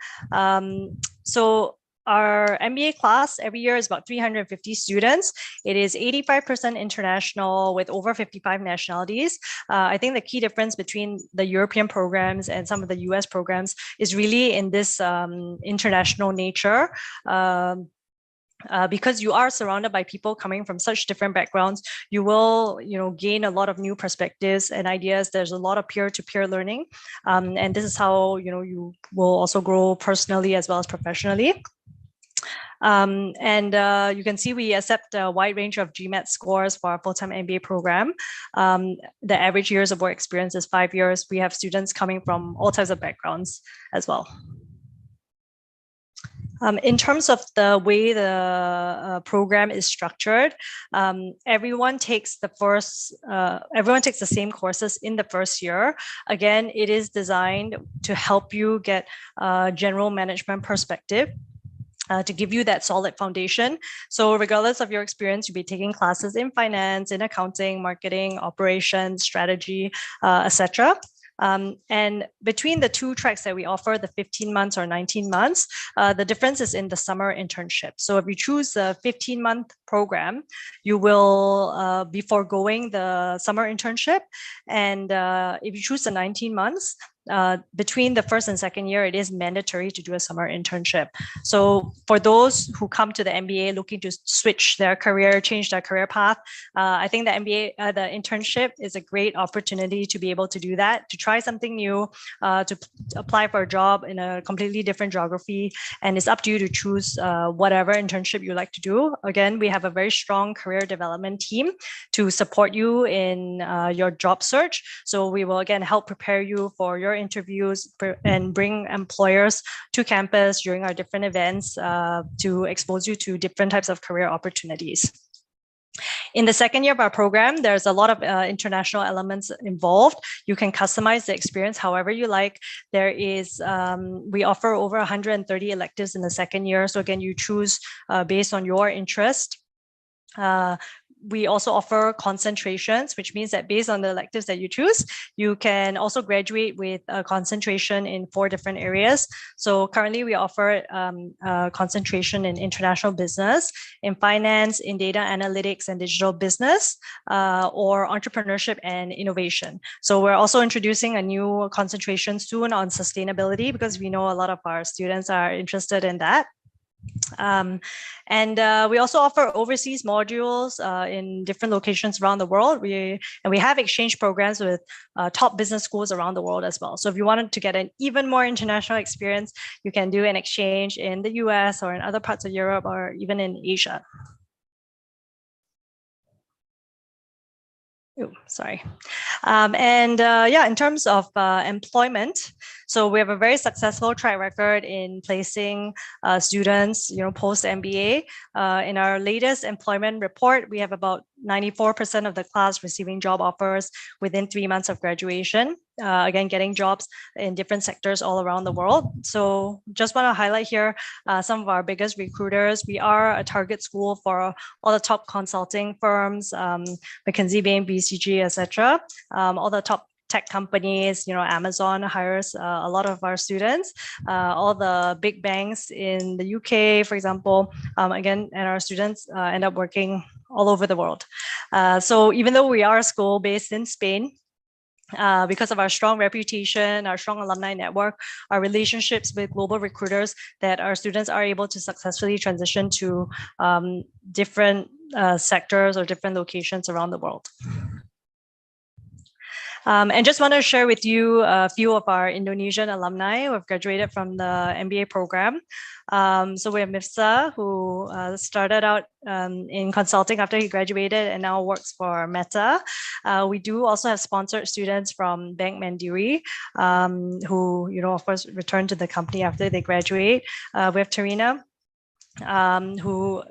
So our MBA class every year is about 350 students. It is 85% international with over 55 nationalities. I think the key difference between the European programs and some of the US programs is really in this international nature. Because you are surrounded by people coming from such different backgrounds, you will, gain a lot of new perspectives and ideas. There's a lot of peer-to-peer learning, and this is how you will also grow personally as well as professionally. You can see we accept a wide range of GMAT scores for our full-time MBA program. The average years of work experience is 5 years. We have students coming from all types of backgrounds as well. In terms of the way the program is structured, everyone takes the same courses in the first year. Again, it is designed to help you get a general management perspective. To give you that solid foundation. So regardless of your experience, you'll be taking classes in finance, in accounting, marketing, operations, strategy, etc. And between the two tracks that we offer, the 15 months or 19 months, the difference is in the summer internship. So if you choose the 15-month program, you will be foregoing the summer internship. And if you choose the 19 months, between the first and second year, it is mandatory to do a summer internship. So for those who come to the MBA looking to switch their career, change their career path, I think the the internship is a great opportunity to be able to do that, to try something new, to apply for a job in a completely different geography. And it's up to you to choose whatever internship you like to do. Again, we have a very strong career development team to support you in your job search. So we will again help prepare you for your interviews and bring employers to campus during our different events to expose you to different types of career opportunities. In the second year of our program, there's a lot of international elements involved. You can customize the experience however you like. There is, we offer over 130 electives in the second year. So again, you choose based on your interest. We also offer concentrations, which means that based on the electives that you choose, you can also graduate with a concentration in 4 different areas. So currently we offer a concentration in international business, in finance, in data analytics and digital business, or entrepreneurship and innovation. So we're also introducing a new concentration soon on sustainability, because we know a lot of our students are interested in that. We also offer overseas modules in different locations around the world. We have exchange programs with top business schools around the world as well. So if you wanted to get an even more international experience, you can do an exchange in the US or in other parts of Europe or even in Asia. Oh, sorry. In terms of employment, so we have a very successful track record in placing students, post MBA. In our latest employment report, we have about 94% of the class receiving job offers within 3 months of graduation. Again, getting jobs in different sectors all around the world. So just want to highlight here some of our biggest recruiters. We are a target school for all the top consulting firms, McKinsey, Bain, BCG, etc. All the top tech companies, Amazon hires a lot of our students, all the big banks in the UK, for example, and our students end up working all over the world. So even though we are a school based in Spain, because of our strong reputation, our strong alumni network, our relationships with global recruiters, that our students are able to successfully transition to different sectors or different locations around the world. And just want to share with you a few of our Indonesian alumni who have graduated from the MBA program. So we have Mifsa, who started out in consulting after he graduated and now works for Meta. We do also have sponsored students from Bank Mandiri, who, of course, return to the company after they graduate. We have Tarina, who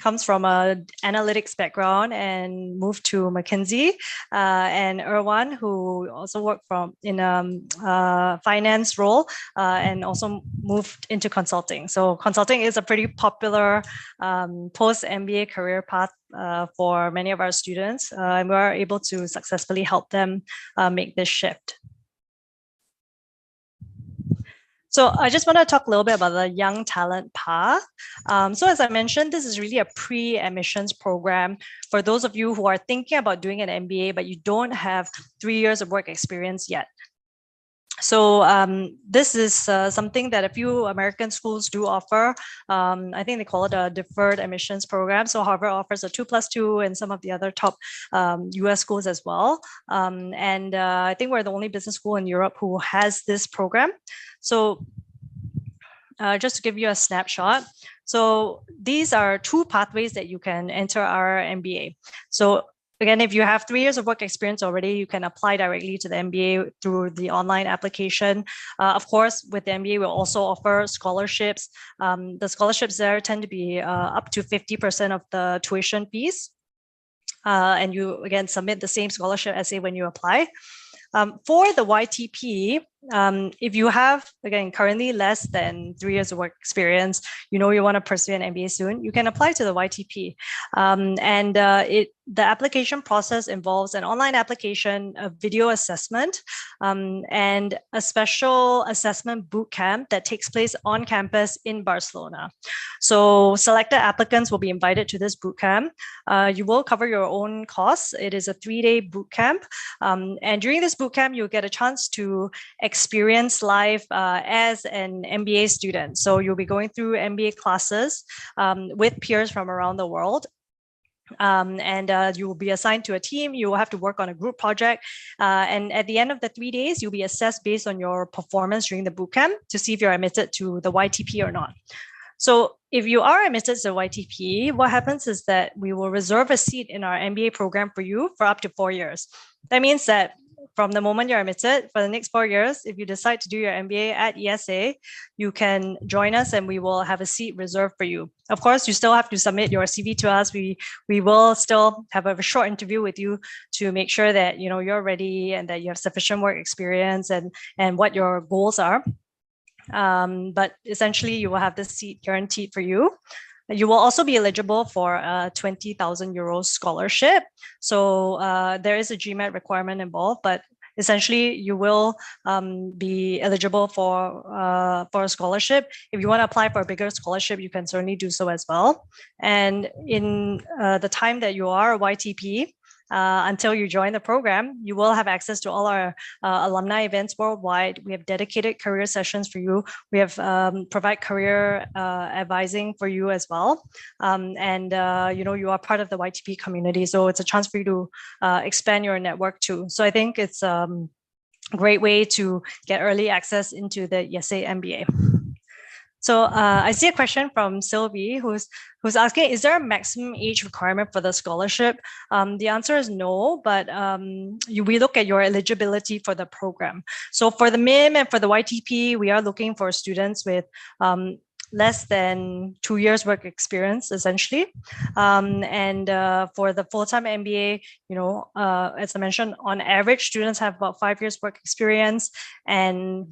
comes from an analytics background and moved to McKinsey, and Erwan, who also worked in a finance role and also moved into consulting. So consulting is a pretty popular post-MBA career path for many of our students, and we are able to successfully help them make this shift. So I just want to talk a little bit about the Young Talent Path. So as I mentioned, this is really a pre-admissions program for those of you who are thinking about doing an MBA, but you don't have 3 years of work experience yet. So this is something that a few American schools do offer. I think they call it a deferred admissions program. So Harvard offers a 2+2 and some of the other top US schools as well. I think we're the only business school in Europe who has this program. So just to give you a snapshot. So these are 2 pathways that you can enter our MBA. So again, if you have 3 years of work experience already, you can apply directly to the MBA through the online application. Of course, with the MBA, we'll also offer scholarships. The scholarships there tend to be up to 50% of the tuition fees. And you, again, submit the same scholarship essay when you apply. For the YTP, if you have, again, currently less than 3 years of work experience, you want to pursue an MBA soon, you can apply to the YTP. the application process involves an online application, a video assessment, and a special assessment boot camp that takes place on campus in Barcelona. So selected applicants will be invited to this boot camp. You will cover your own costs. It is a 3-day boot camp. And during this boot camp, you'll get a chance to experience life as an MBA student. So you'll be going through MBA classes with peers from around the world. You will be assigned to a team. You will have to work on a group project. And at the end of the 3 days, you'll be assessed based on your performance during the bootcamp to see if you're admitted to the YTP or not. So if you are admitted to the YTP, what happens is that we will reserve a seat in our MBA program for you for up to 4 years. That means that from the moment you're admitted, for the next 4 years, if you decide to do your MBA at IESE, you can join us and we will have a seat reserved for you. Of course, you still have to submit your CV to us. We will still have a short interview with you to make sure that you're ready and that you have sufficient work experience and what your goals are. But essentially, you will have this seat guaranteed for you. You will also be eligible for a 20,000 euros scholarship. So there is a GMAT requirement involved, but essentially you will be eligible for a scholarship. If you want to apply for a bigger scholarship, you can certainly do so as well. And in the time that you are a YTP, until you join the program, you will have access to all our alumni events worldwide. We have dedicated career sessions for you. We have provide career advising for you as well. You are part of the YTP community, so it's a chance for you to expand your network too. So I think it's a great way to get early access into the IESE MBA. So I see a question from Sylvie who's asking, is there a maximum age requirement for the scholarship? The answer is no, but we look at your eligibility for the program. So for the MIM and for the YTP, we are looking for students with less than 2 years work experience, essentially. For the full-time MBA, as I mentioned, on average, students have about 5 years work experience and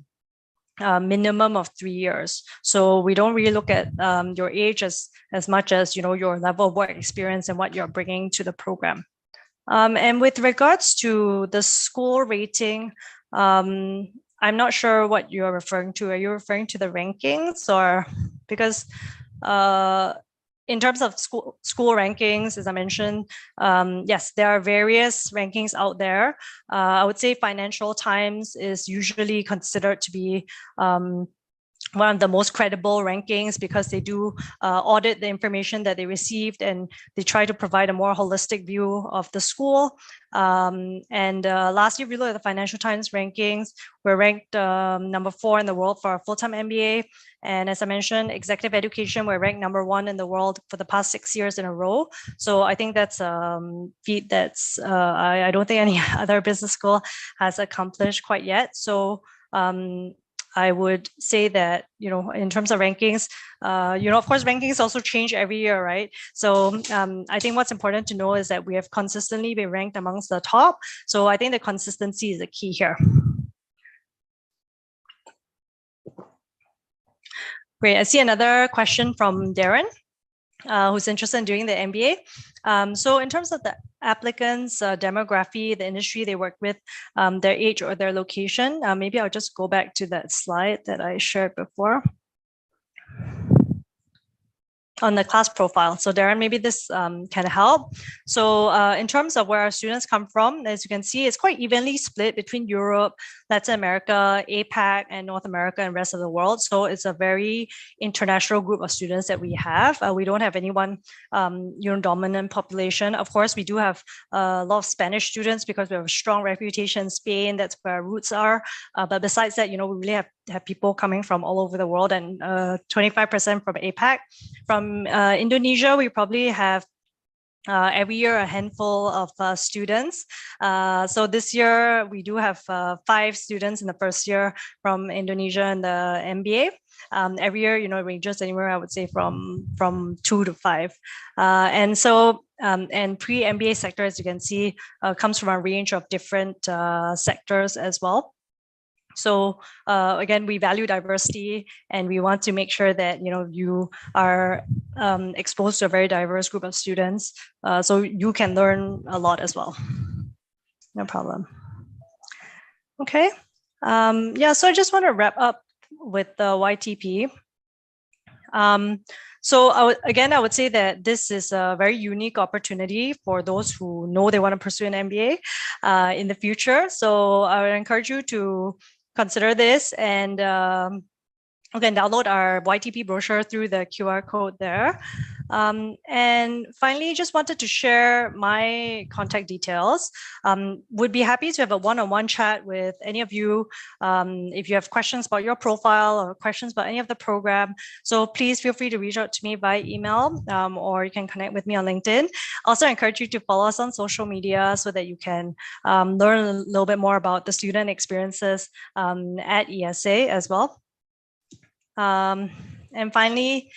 minimum of 3 years. So we don't really look at your age as much as your level of work experience and what you're bringing to the program. And with regards to the school rating, I'm not sure what you're referring to. Are you referring to the rankings, or because in terms of school rankings, as I mentioned, yes, there are various rankings out there. I would say Financial Times is usually considered to be one of the most credible rankings because they do audit the information that they received and they try to provide a more holistic view of the school. Last year, we looked at the Financial Times rankings. We're ranked number 4 in the world for our full-time MBA. And as I mentioned, executive education, we're ranked number 1 in the world for the past 6 years in a row. So I think that's a feat that's I don't think any other business school has accomplished quite yet. So I would say that, in terms of rankings, of course, rankings also change every year, right? So I think what's important to know is that we have consistently been ranked amongst the top. So I think the consistency is the key here. Great. I see another question from Darren, who's interested in doing the MBA. So in terms of the applicants' demography, the industry they work with, their age or their location, maybe I'll just go back to that slide that I shared before on the class profile. So Darren, maybe this can help. So in terms of where our students come from, as you can see, it's quite evenly split between Europe, Latin America, APAC, and North America and rest of the world. So it's a very international group of students that we have. We don't have anyone dominant population. Of course, we do have a lot of Spanish students because we have a strong reputation in Spain. That's where our roots are. But besides that, we really have people coming from all over the world, and 25% from APAC. From Indonesia, we probably have every year a handful of students. So this year we do have 5 students in the first year from Indonesia in the MBA. Every year, it ranges anywhere, I would say, from 2 to 5. And pre-MBA sector, as you can see, comes from a range of different sectors as well. So again, we value diversity, and we want to make sure that you are exposed to a very diverse group of students, so you can learn a lot as well. No problem. Okay. Yeah. So I just want to wrap up with the YTP. So I would say that this is a very unique opportunity for those who know they want to pursue an MBA in the future. So I would encourage you to consider this, and again, download our YTP brochure through the QR code there. And finally, just wanted to share my contact details. Would be happy to have a one-on-one chat with any of you if you have questions about your profile or questions about any of the program. So please feel free to reach out to me by email, or you can connect with me on LinkedIn. Also encourage you to follow us on social media so that you can learn a little bit more about the student experiences at IESE as well. And finally,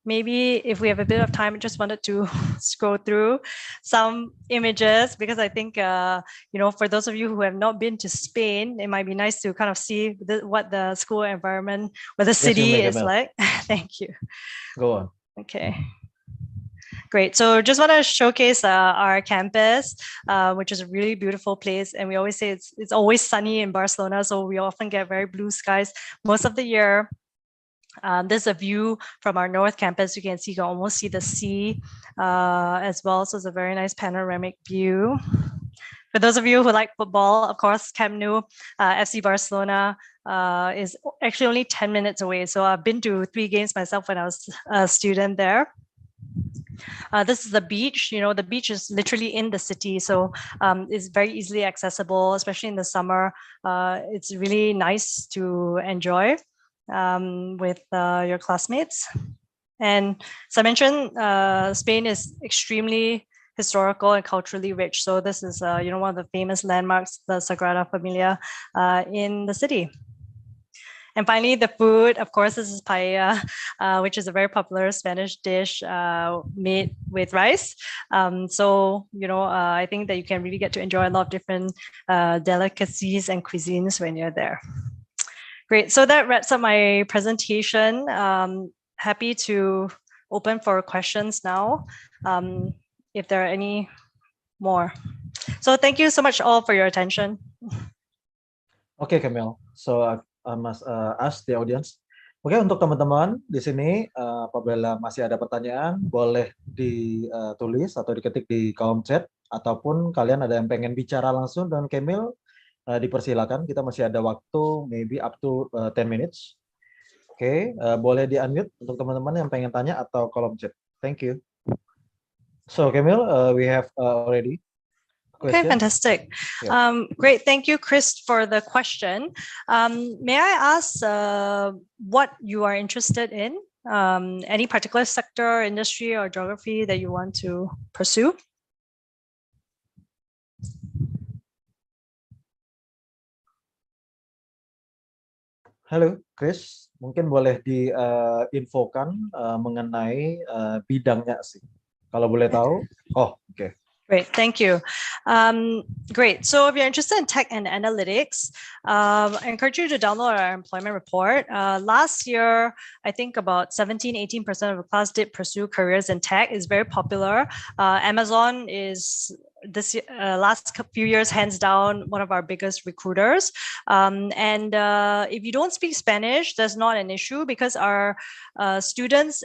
maybe if we have a bit of time, I just wanted to scroll through some images, because I think, for those of you who have not been to Spain, it might be nice to kind of see what the school environment, what the city is like. Thank you. Go on. Okay. Great. So just want to showcase our campus, which is a really beautiful place. And we always say it's always sunny in Barcelona, so we often get very blue skies most of the year. There's a view from our north campus. You can almost see the sea as well. So it's a very nice panoramic view. For those of you who like football, of course, Camp Nou, FC Barcelona is actually only 10 minutes away. So I've been to 3 games myself when I was a student there. This is the beach. The beach is literally in the city, so it's very easily accessible, especially in the summer. It's really nice to enjoy with your classmates. And as I mentioned, Spain is extremely historical and culturally rich. So this is one of the famous landmarks, the Sagrada Familia in the city. And finally, the food, of course, this is paella, which is a very popular Spanish dish made with rice. I think that you can really get to enjoy a lot of different delicacies and cuisines when you're there. Great. So that wraps up my presentation. Happy to open for questions now, if there are any more. So thank you so much all for your attention. Okay, Camille. So I must ask the audience. Oke, untuk teman-teman di sini, apabila masih ada pertanyaan, boleh ditulis atau diketik di kolom chat, ataupun kalian ada yang pengen bicara langsung dengan Camille, dipersilakan. Kita masih ada waktu, maybe up to 10 minutes. Oke, boleh di-unmute untuk teman-teman yang pengen tanya atau kolom chat. Thank you. So, Camille, we have already. Okay, fantastic. Yeah. Great. Thank you, Chris, for the question. May I ask what you are interested in? Any particular sector, industry, or geography that you want to pursue? Halo, Chris. Mungkin boleh diinfokan mengenai bidangnya sih. Kalau boleh tahu. Oh, oke. Okay. Great, thank you. Great, so if you're interested in tech and analytics, I encourage you to download our employment report. Last year, I think about 17-18% of the class did pursue careers in tech. It's very popular. Amazon is this last few years, hands down, one of our biggest recruiters. And if you don't speak Spanish, that's not an issue, because our students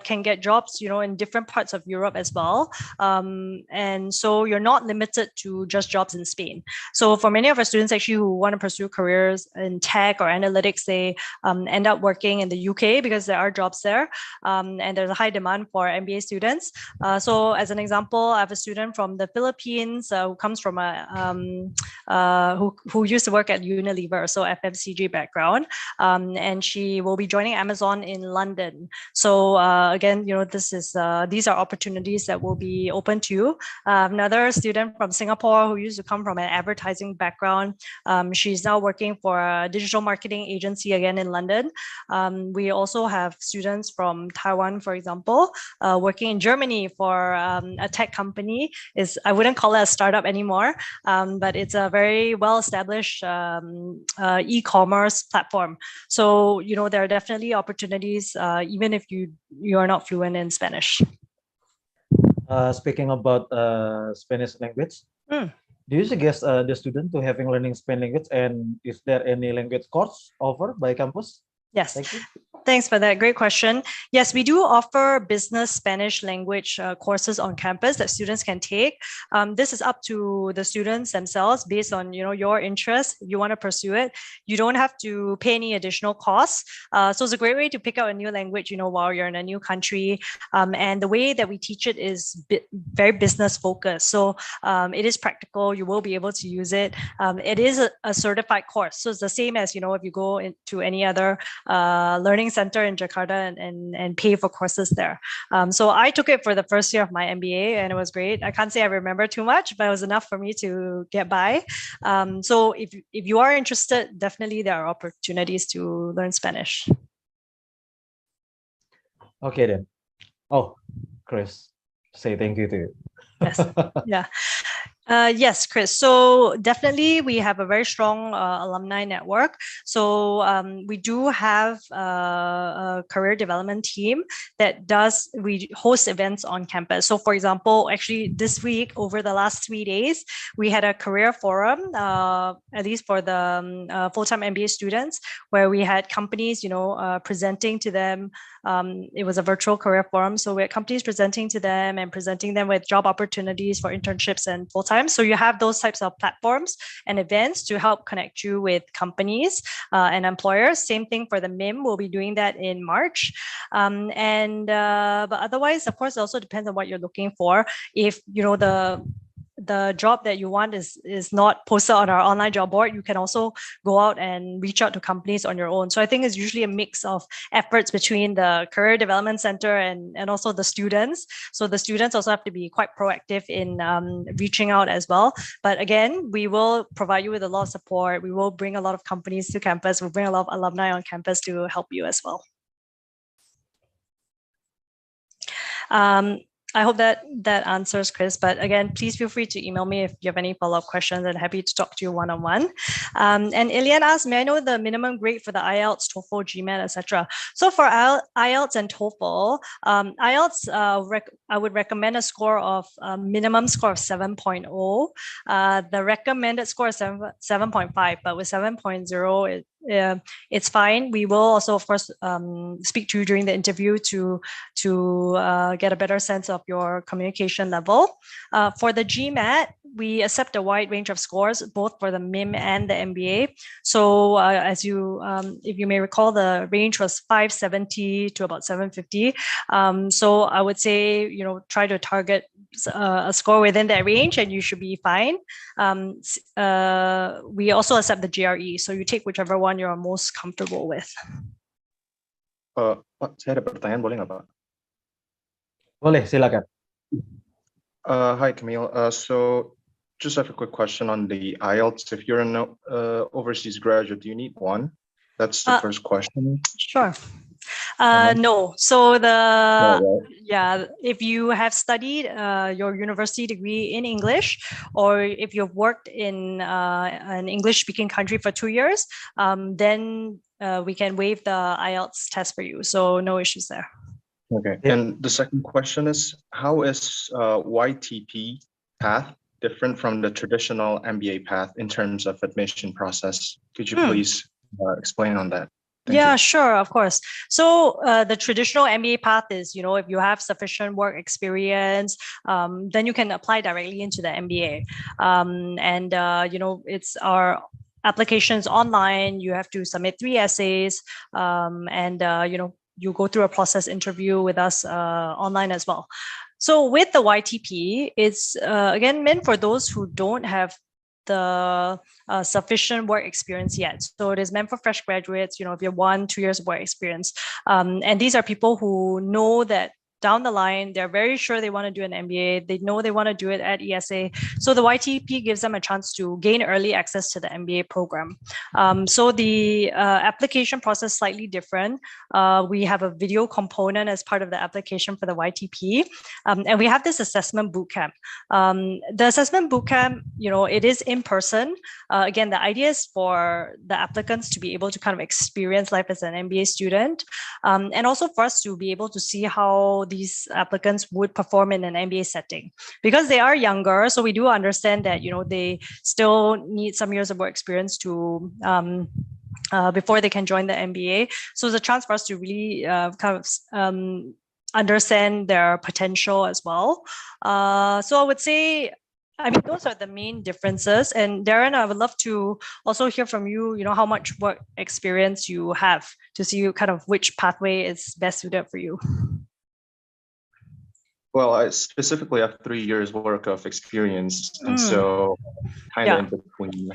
can get jobs, in different parts of Europe as well. And so you're not limited to just jobs in Spain. So for many of our students actually who want to pursue careers in tech or analytics, they end up working in the UK because there are jobs there. And there's a high demand for MBA students. So as an example, I have a student from the Philippines who comes from who used to work at Unilever, so FMCG background. And she will be joining Amazon in London. So So again, this is these are opportunities that will be open to you. Another student from Singapore who used to come from an advertising background. She's now working for a digital marketing agency again in London. We also have students from Taiwan, for example, working in Germany for a tech company. I wouldn't call it a startup anymore, but it's a very well-established e-commerce platform. So, there are definitely opportunities, even if you are not fluent in Spanish. Speaking about Spanish language, do you suggest the student to having learning Spanish language, and is there any language course offered by campus? Yes. Thank you. Thanks for that. Great question. Yes, we do offer business Spanish language courses on campus that students can take. This is up to the students themselves based on your interest. If you want to pursue it, you don't have to pay any additional costs. So it's a great way to pick out a new language, while you're in a new country. And the way that we teach it is very business focused. So it is practical. You will be able to use it. It is a certified course. So it's the same as, if you go into any other learning center in Jakarta and pay for courses there. So I took it for the first year of my MBA and it was great. I can't say I remember too much, but it was enough for me to get by. So if you are interested, definitely there are opportunities to learn Spanish. Okay then. Oh, Chris, say thank you to you. Yes. Yeah. Yes, Chris. So definitely we have a very strong alumni network. So we do have a career development team that we host events on campus. So for example, actually this week, over the last 3 days, we had a career forum, at least for the full-time MBA students, where we had companies, presenting to them. It was a virtual career forum. So we had companies presenting to them and presenting them with job opportunities for internships and full-time. So you have those types of platforms and events to help connect you with companies and employers. Same thing for the MIM. We'll be doing that in March. But otherwise, of course, it also depends on what you're looking for. If the job that you want is not posted on our online job board, you can also go out and reach out to companies on your own. So I think it's usually a mix of efforts between the Career Development Center and also the students. So the students also have to be quite proactive in reaching out as well. But again, we will provide you with a lot of support. We will bring a lot of companies to campus. We'll bring a lot of alumni on campus to help you as well. I hope that answers, Chris. But again, please feel free to email me if you have any follow-up questions. I'm happy to talk to you one-on-one. And Ilian asked, may I know the minimum grade for the IELTS, TOEFL, GMAT, etc.? So for IELTS and TOEFL, IELTS, I would recommend a score of minimum score of 7.0. The recommended score is 7.5, but with 7.0, it's fine. We will also, of course, speak to you during the interview to get a better sense of your communication level. For the GMAT, we accept a wide range of scores, both for the MIM and the MBA. So if you may recall, the range was 570 to about 750. So I would say, try to target a score within that range and you should be fine. We also accept the GRE, so you take whichever one you're most comfortable with. Pak, saya ada pertanyaan, boleh nggak, Pak? Boleh, silakan. Hi, Camille. So just have a quick question on the IELTS. If you're an overseas graduate, do you need one? That's the first question. Sure. No. So if you have studied your university degree in English, or if you've worked in an English-speaking country for 2 years, then we can waive the IELTS test for you. So no issues there. Okay. And the second question is, how is YTP path different from the traditional MBA path in terms of admission process? Could you please explain on that? Thank you. Sure, of course. So the traditional MBA path is, if you have sufficient work experience, then you can apply directly into the MBA. It's our applications online. You have to submit 3 essays, you go through a process interview with us online as well. So with the YTP, it's again meant for those who don't have the sufficient work experience yet. So it is meant for fresh graduates, if you have 1-2 years of work experience. And these are people who know that down the line, they're very sure they want to do an MBA. They know they want to do it at IESE. So the YTP gives them a chance to gain early access to the MBA program. So the application process is slightly different. We have a video component as part of the application for the YTP. And we have this assessment bootcamp. The assessment bootcamp, it is in person. Again, the idea is for the applicants to be able to kind of experience life as an MBA student. And also for us to be able to see how these applicants would perform in an MBA setting, because they are younger. So we do understand that, they still need some years of work experience to before they can join the MBA. So it's a chance for us to really kind of understand their potential as well. So I would say, those are the main differences. And Darren, I would love to also hear from you, how much work experience you have to see kind of which pathway is best suited for you. Well, I specifically have 3 years work of experience, and so kind of in between.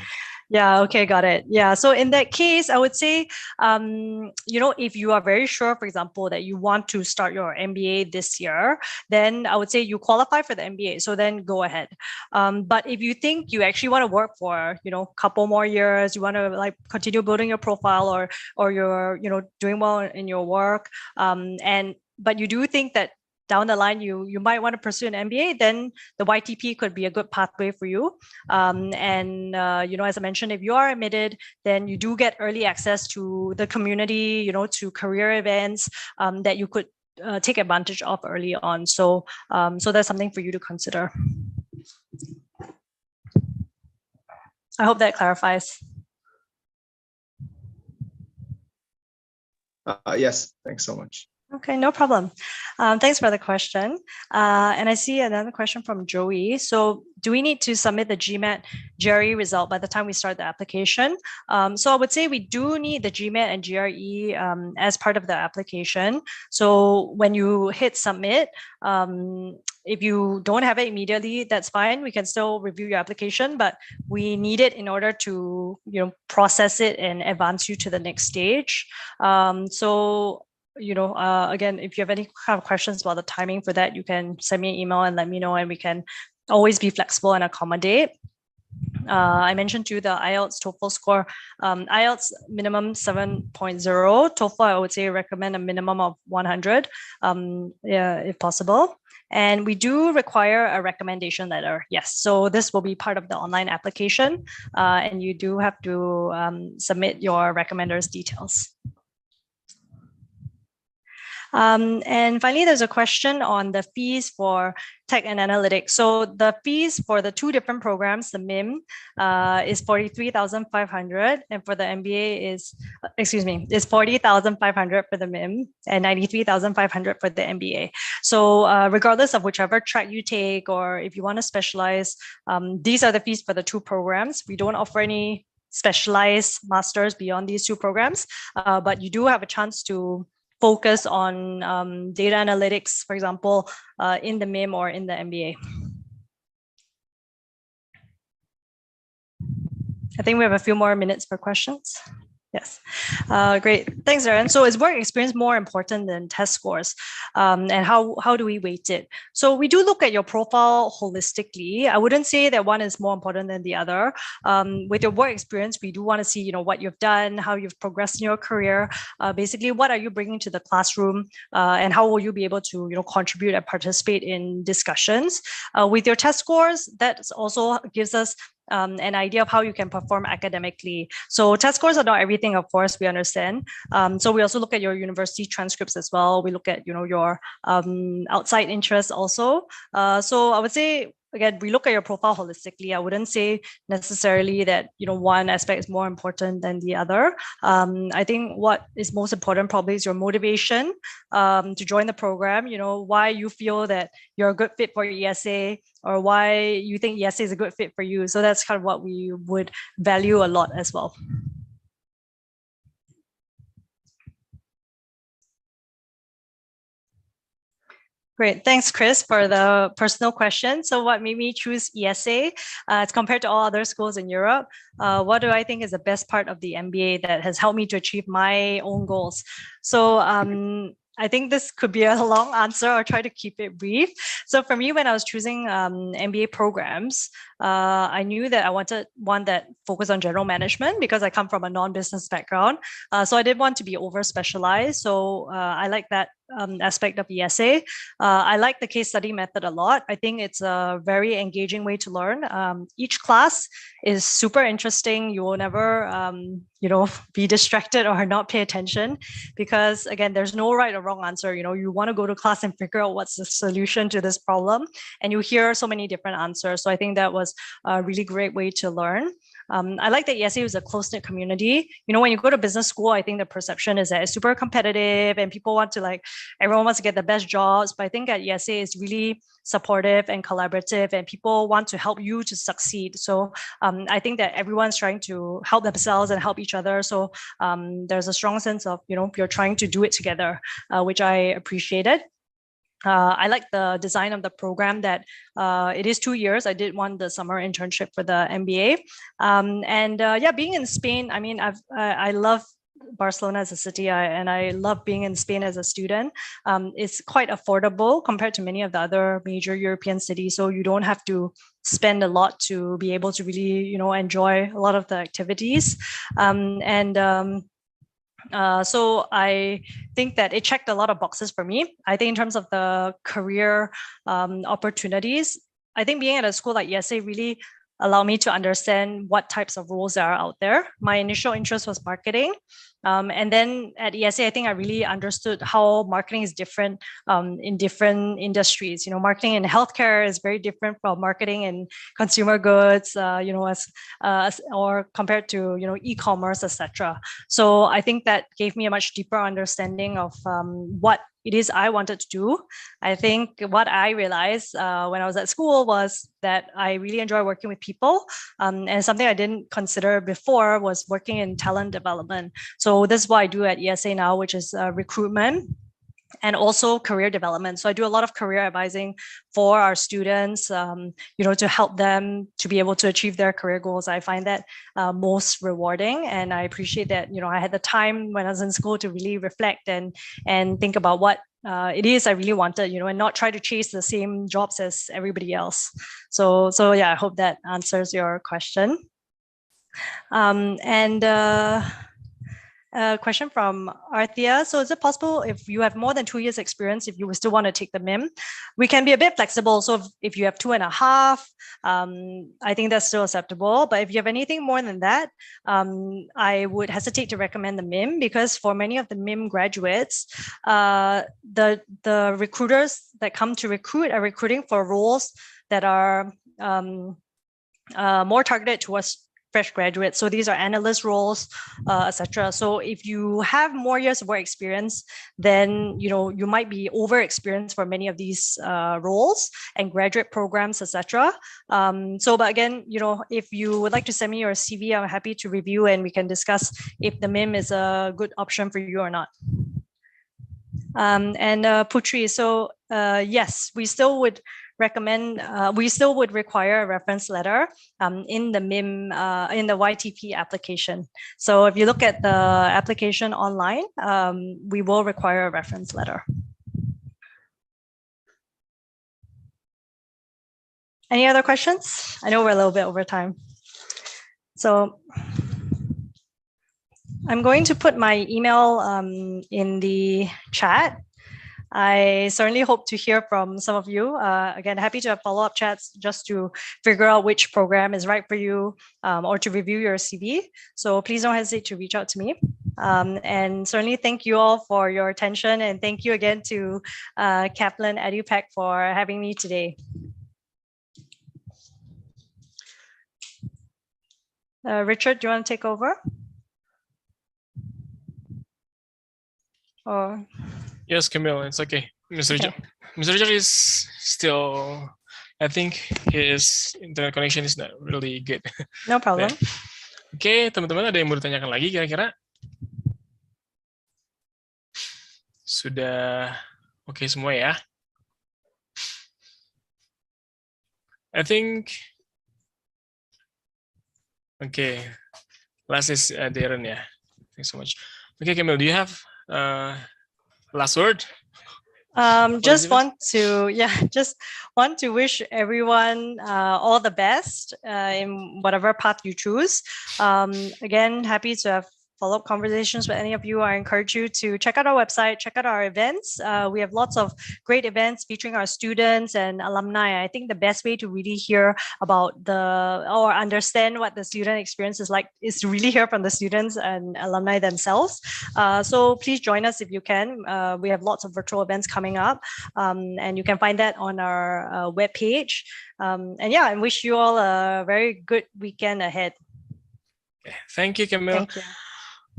Yeah, okay, got it. Yeah, so in that case, I would say, if you are very sure, for example, that you want to start your MBA this year, then I would say you qualify for the MBA, so then go ahead. But if you think you actually want to work for, a couple more years, you want to like continue building your profile, or you're, doing well in your work, but you do think that down the line, you might want to pursue an MBA, then the YTP could be a good pathway for you. As I mentioned, if you are admitted, then you do get early access to the community, to career events that you could take advantage of early on. So that's something for you to consider. I hope that clarifies. Yes, thanks so much. Okay, no problem. Thanks for the question. And I see another question from Joey. So do we need to submit the GMAT GRE result by the time we start the application? So I would say we do need the GMAT and GRE as part of the application. So when you hit submit, if you don't have it immediately, that's fine. We can still review your application, but we need it in order to process it and advance you to the next stage. Again, if you have any kind of questions about the timing for that, you can send me an email and let me know, and we can always be flexible and accommodate. I mentioned to you the IELTS TOEFL score. IELTS minimum 7.0. TOEFL, I would say recommend a minimum of 100, if possible. And we do require a recommendation letter. Yes, so this will be part of the online application, and you do have to submit your recommender's details. And finally, there's a question on the fees for tech and analytics. So the fees for the 2 different programs, the MIM is 43,500, and for the MBA is 40,500 for the MIM and 93,500 for the MBA. So regardless of whichever track you take, or if you want to specialize, these are the fees for the 2 programs. We don't offer any specialized masters beyond these 2 programs, but you do have a chance to focus on data analytics, for example, in the MIM or in the MBA. I think we have a few more minutes for questions. Yes, great. Thanks, Darren. So is work experience more important than test scores? And how do we weight it? So we do look at your profile holistically. I wouldn't say that one is more important than the other. With your work experience, we do want to see, what you've done, how you've progressed in your career. Basically, what are you bringing to the classroom, and how will you be able to, contribute and participate in discussions? With your test scores, that also gives us an idea of how you can perform academically. So test scores are not everything, of course, we understand. So we also look at your university transcripts as well. We look at, your outside interests also. So I would say, again, we look at your profile holistically. I wouldn't say necessarily that, one aspect is more important than the other. I think what is most important probably is your motivation to join the program, why you feel that you're a good fit for IESE, or why you think IESE is a good fit for you. So that's kind of what we would value a lot as well. Great. Thanks, Chris, for the personal question. So what made me choose IESE as compared to all other schools in Europe? What do I think is the best part of the MBA that has helped me to achieve my own goals? So I think this could be a long answer. I'll try to keep it brief. So for me, when I was choosing MBA programs, I knew that I wanted one that focused on general management because I come from a non-business background. So I didn't want to be over-specialized. So I like that aspect of ESA. I like the case study method a lot. I think it's a very engaging way to learn. Each class is super interesting. You will never, be distracted or not pay attention because again, there's no right or wrong answer. You want to go to class and figure out what's the solution to this problem, and you hear so many different answers. So I think that was a really great way to learn. I like that ESA is a close-knit community. When you go to business school, I think the perception is that it's super competitive and people want to everyone wants to get the best jobs. But I think at ESA is really supportive and collaborative and people want to help you to succeed. So I think that everyone's trying to help themselves and help each other. So there's a strong sense of, you're trying to do it together, which I appreciated. I like the design of the program that it is 2 years. I did want the summer internship for the MBA. Being in Spain, I love Barcelona as a city and I love being in Spain as a student. It's quite affordable compared to many of the other major European cities. So you don't have to spend a lot to be able to really, enjoy a lot of the activities. So I think that it checked a lot of boxes for me. I think in terms of the career opportunities, I think being at a school like ESA really allowed me to understand what types of roles there are out there. My initial interest was marketing. And then at ESA, I think I really understood how marketing is different in different industries. Marketing in healthcare is very different from marketing in consumer goods, or compared to, e-commerce, etc. So I think that gave me a much deeper understanding of what it is I wanted to do. I think what I realized when I was at school was that I really enjoy working with people. And something I didn't consider before was working in talent development. So this is what I do at ESA now, which is recruitment and also career development. So I do a lot of career advising for our students, to help them to be able to achieve their career goals. I find that most rewarding. And I appreciate that, I had the time when I was in school to really reflect and think about what it is I really wanted, and not try to chase the same jobs as everybody else. So yeah, I hope that answers your question. A question from Arthia. So is it possible if you have more than 2 years experience, if you would still want to take the MIM? We can be a bit flexible. So if you have 2.5, I think that's still acceptable. But if you have anything more than that, I would hesitate to recommend the MIM because for many of the MIM graduates, the recruiters that come to recruit are recruiting for roles that are more targeted towards fresh graduates. So these are analyst roles, etc. So if you have more years of work experience, then you might be over-experienced for many of these roles and graduate programs, etc. But again, if you would like to send me your CV, I'm happy to review and we can discuss if the MIM is a good option for you or not. Putri, so yes, we still would recommend, we still would require a reference letter in the MIM, in the YTP application. So if you look at the application online, we will require a reference letter. Any other questions? I know we're a little bit over time. So I'm going to put my email in the chat. I certainly hope to hear from some of you. Again, happy to have follow-up chats just to figure out which program is right for you or to review your CV. So please don't hesitate to reach out to me. And certainly thank you all for your attention. And thank you again to Kaplan Edupac for having me today. Richard, do you want to take over? Or... Yes, Camille, it's okay. Mr. Richard is still, I think his internet connection is not really good. No problem. Oke, teman-teman ada yang mau ditanyakan lagi kira-kira? Sudah oke semua ya? I think, okay, last is Darren, yeah. Thanks so much. Okay, Camille, do you have last word? Just want to wish everyone all the best in whatever path you choose. Again, happy to have follow-up conversations with any of you. I encourage you to check out our website, check out our events. We have lots of great events featuring our students and alumni. I think the best way to really hear about or understand what the student experience is like is to really hear from the students and alumni themselves. So please join us if you can. We have lots of virtual events coming up, and you can find that on our webpage. And yeah, I wish you all a very good weekend ahead. Thank you, Camille. Thank you.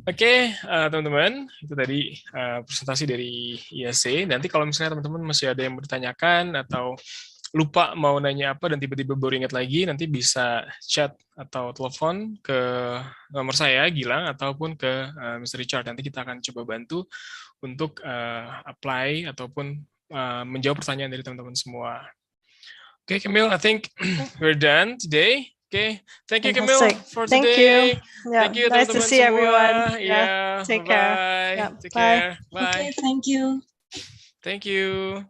Oke, teman-teman, itu tadi presentasi dari IESE. Nanti kalau misalnya teman-teman masih ada yang mau ditanyakan atau lupa mau nanya apa dan tiba-tiba baru ingat lagi, nanti bisa chat atau telepon ke nomor saya, Gilang, ataupun ke Mr. Richard. Nanti kita akan coba bantu untuk apply ataupun menjawab pertanyaan dari teman-teman semua. Oke, Camille, I think we're done today. Okay, thank you, Camille, for today. Thank you. Yeah, Thank you, nice to teman-teman see semua. everyone. Yeah, take bye-bye. care. Yeah, Take bye. care. Bye. Okay, thank you. Thank you.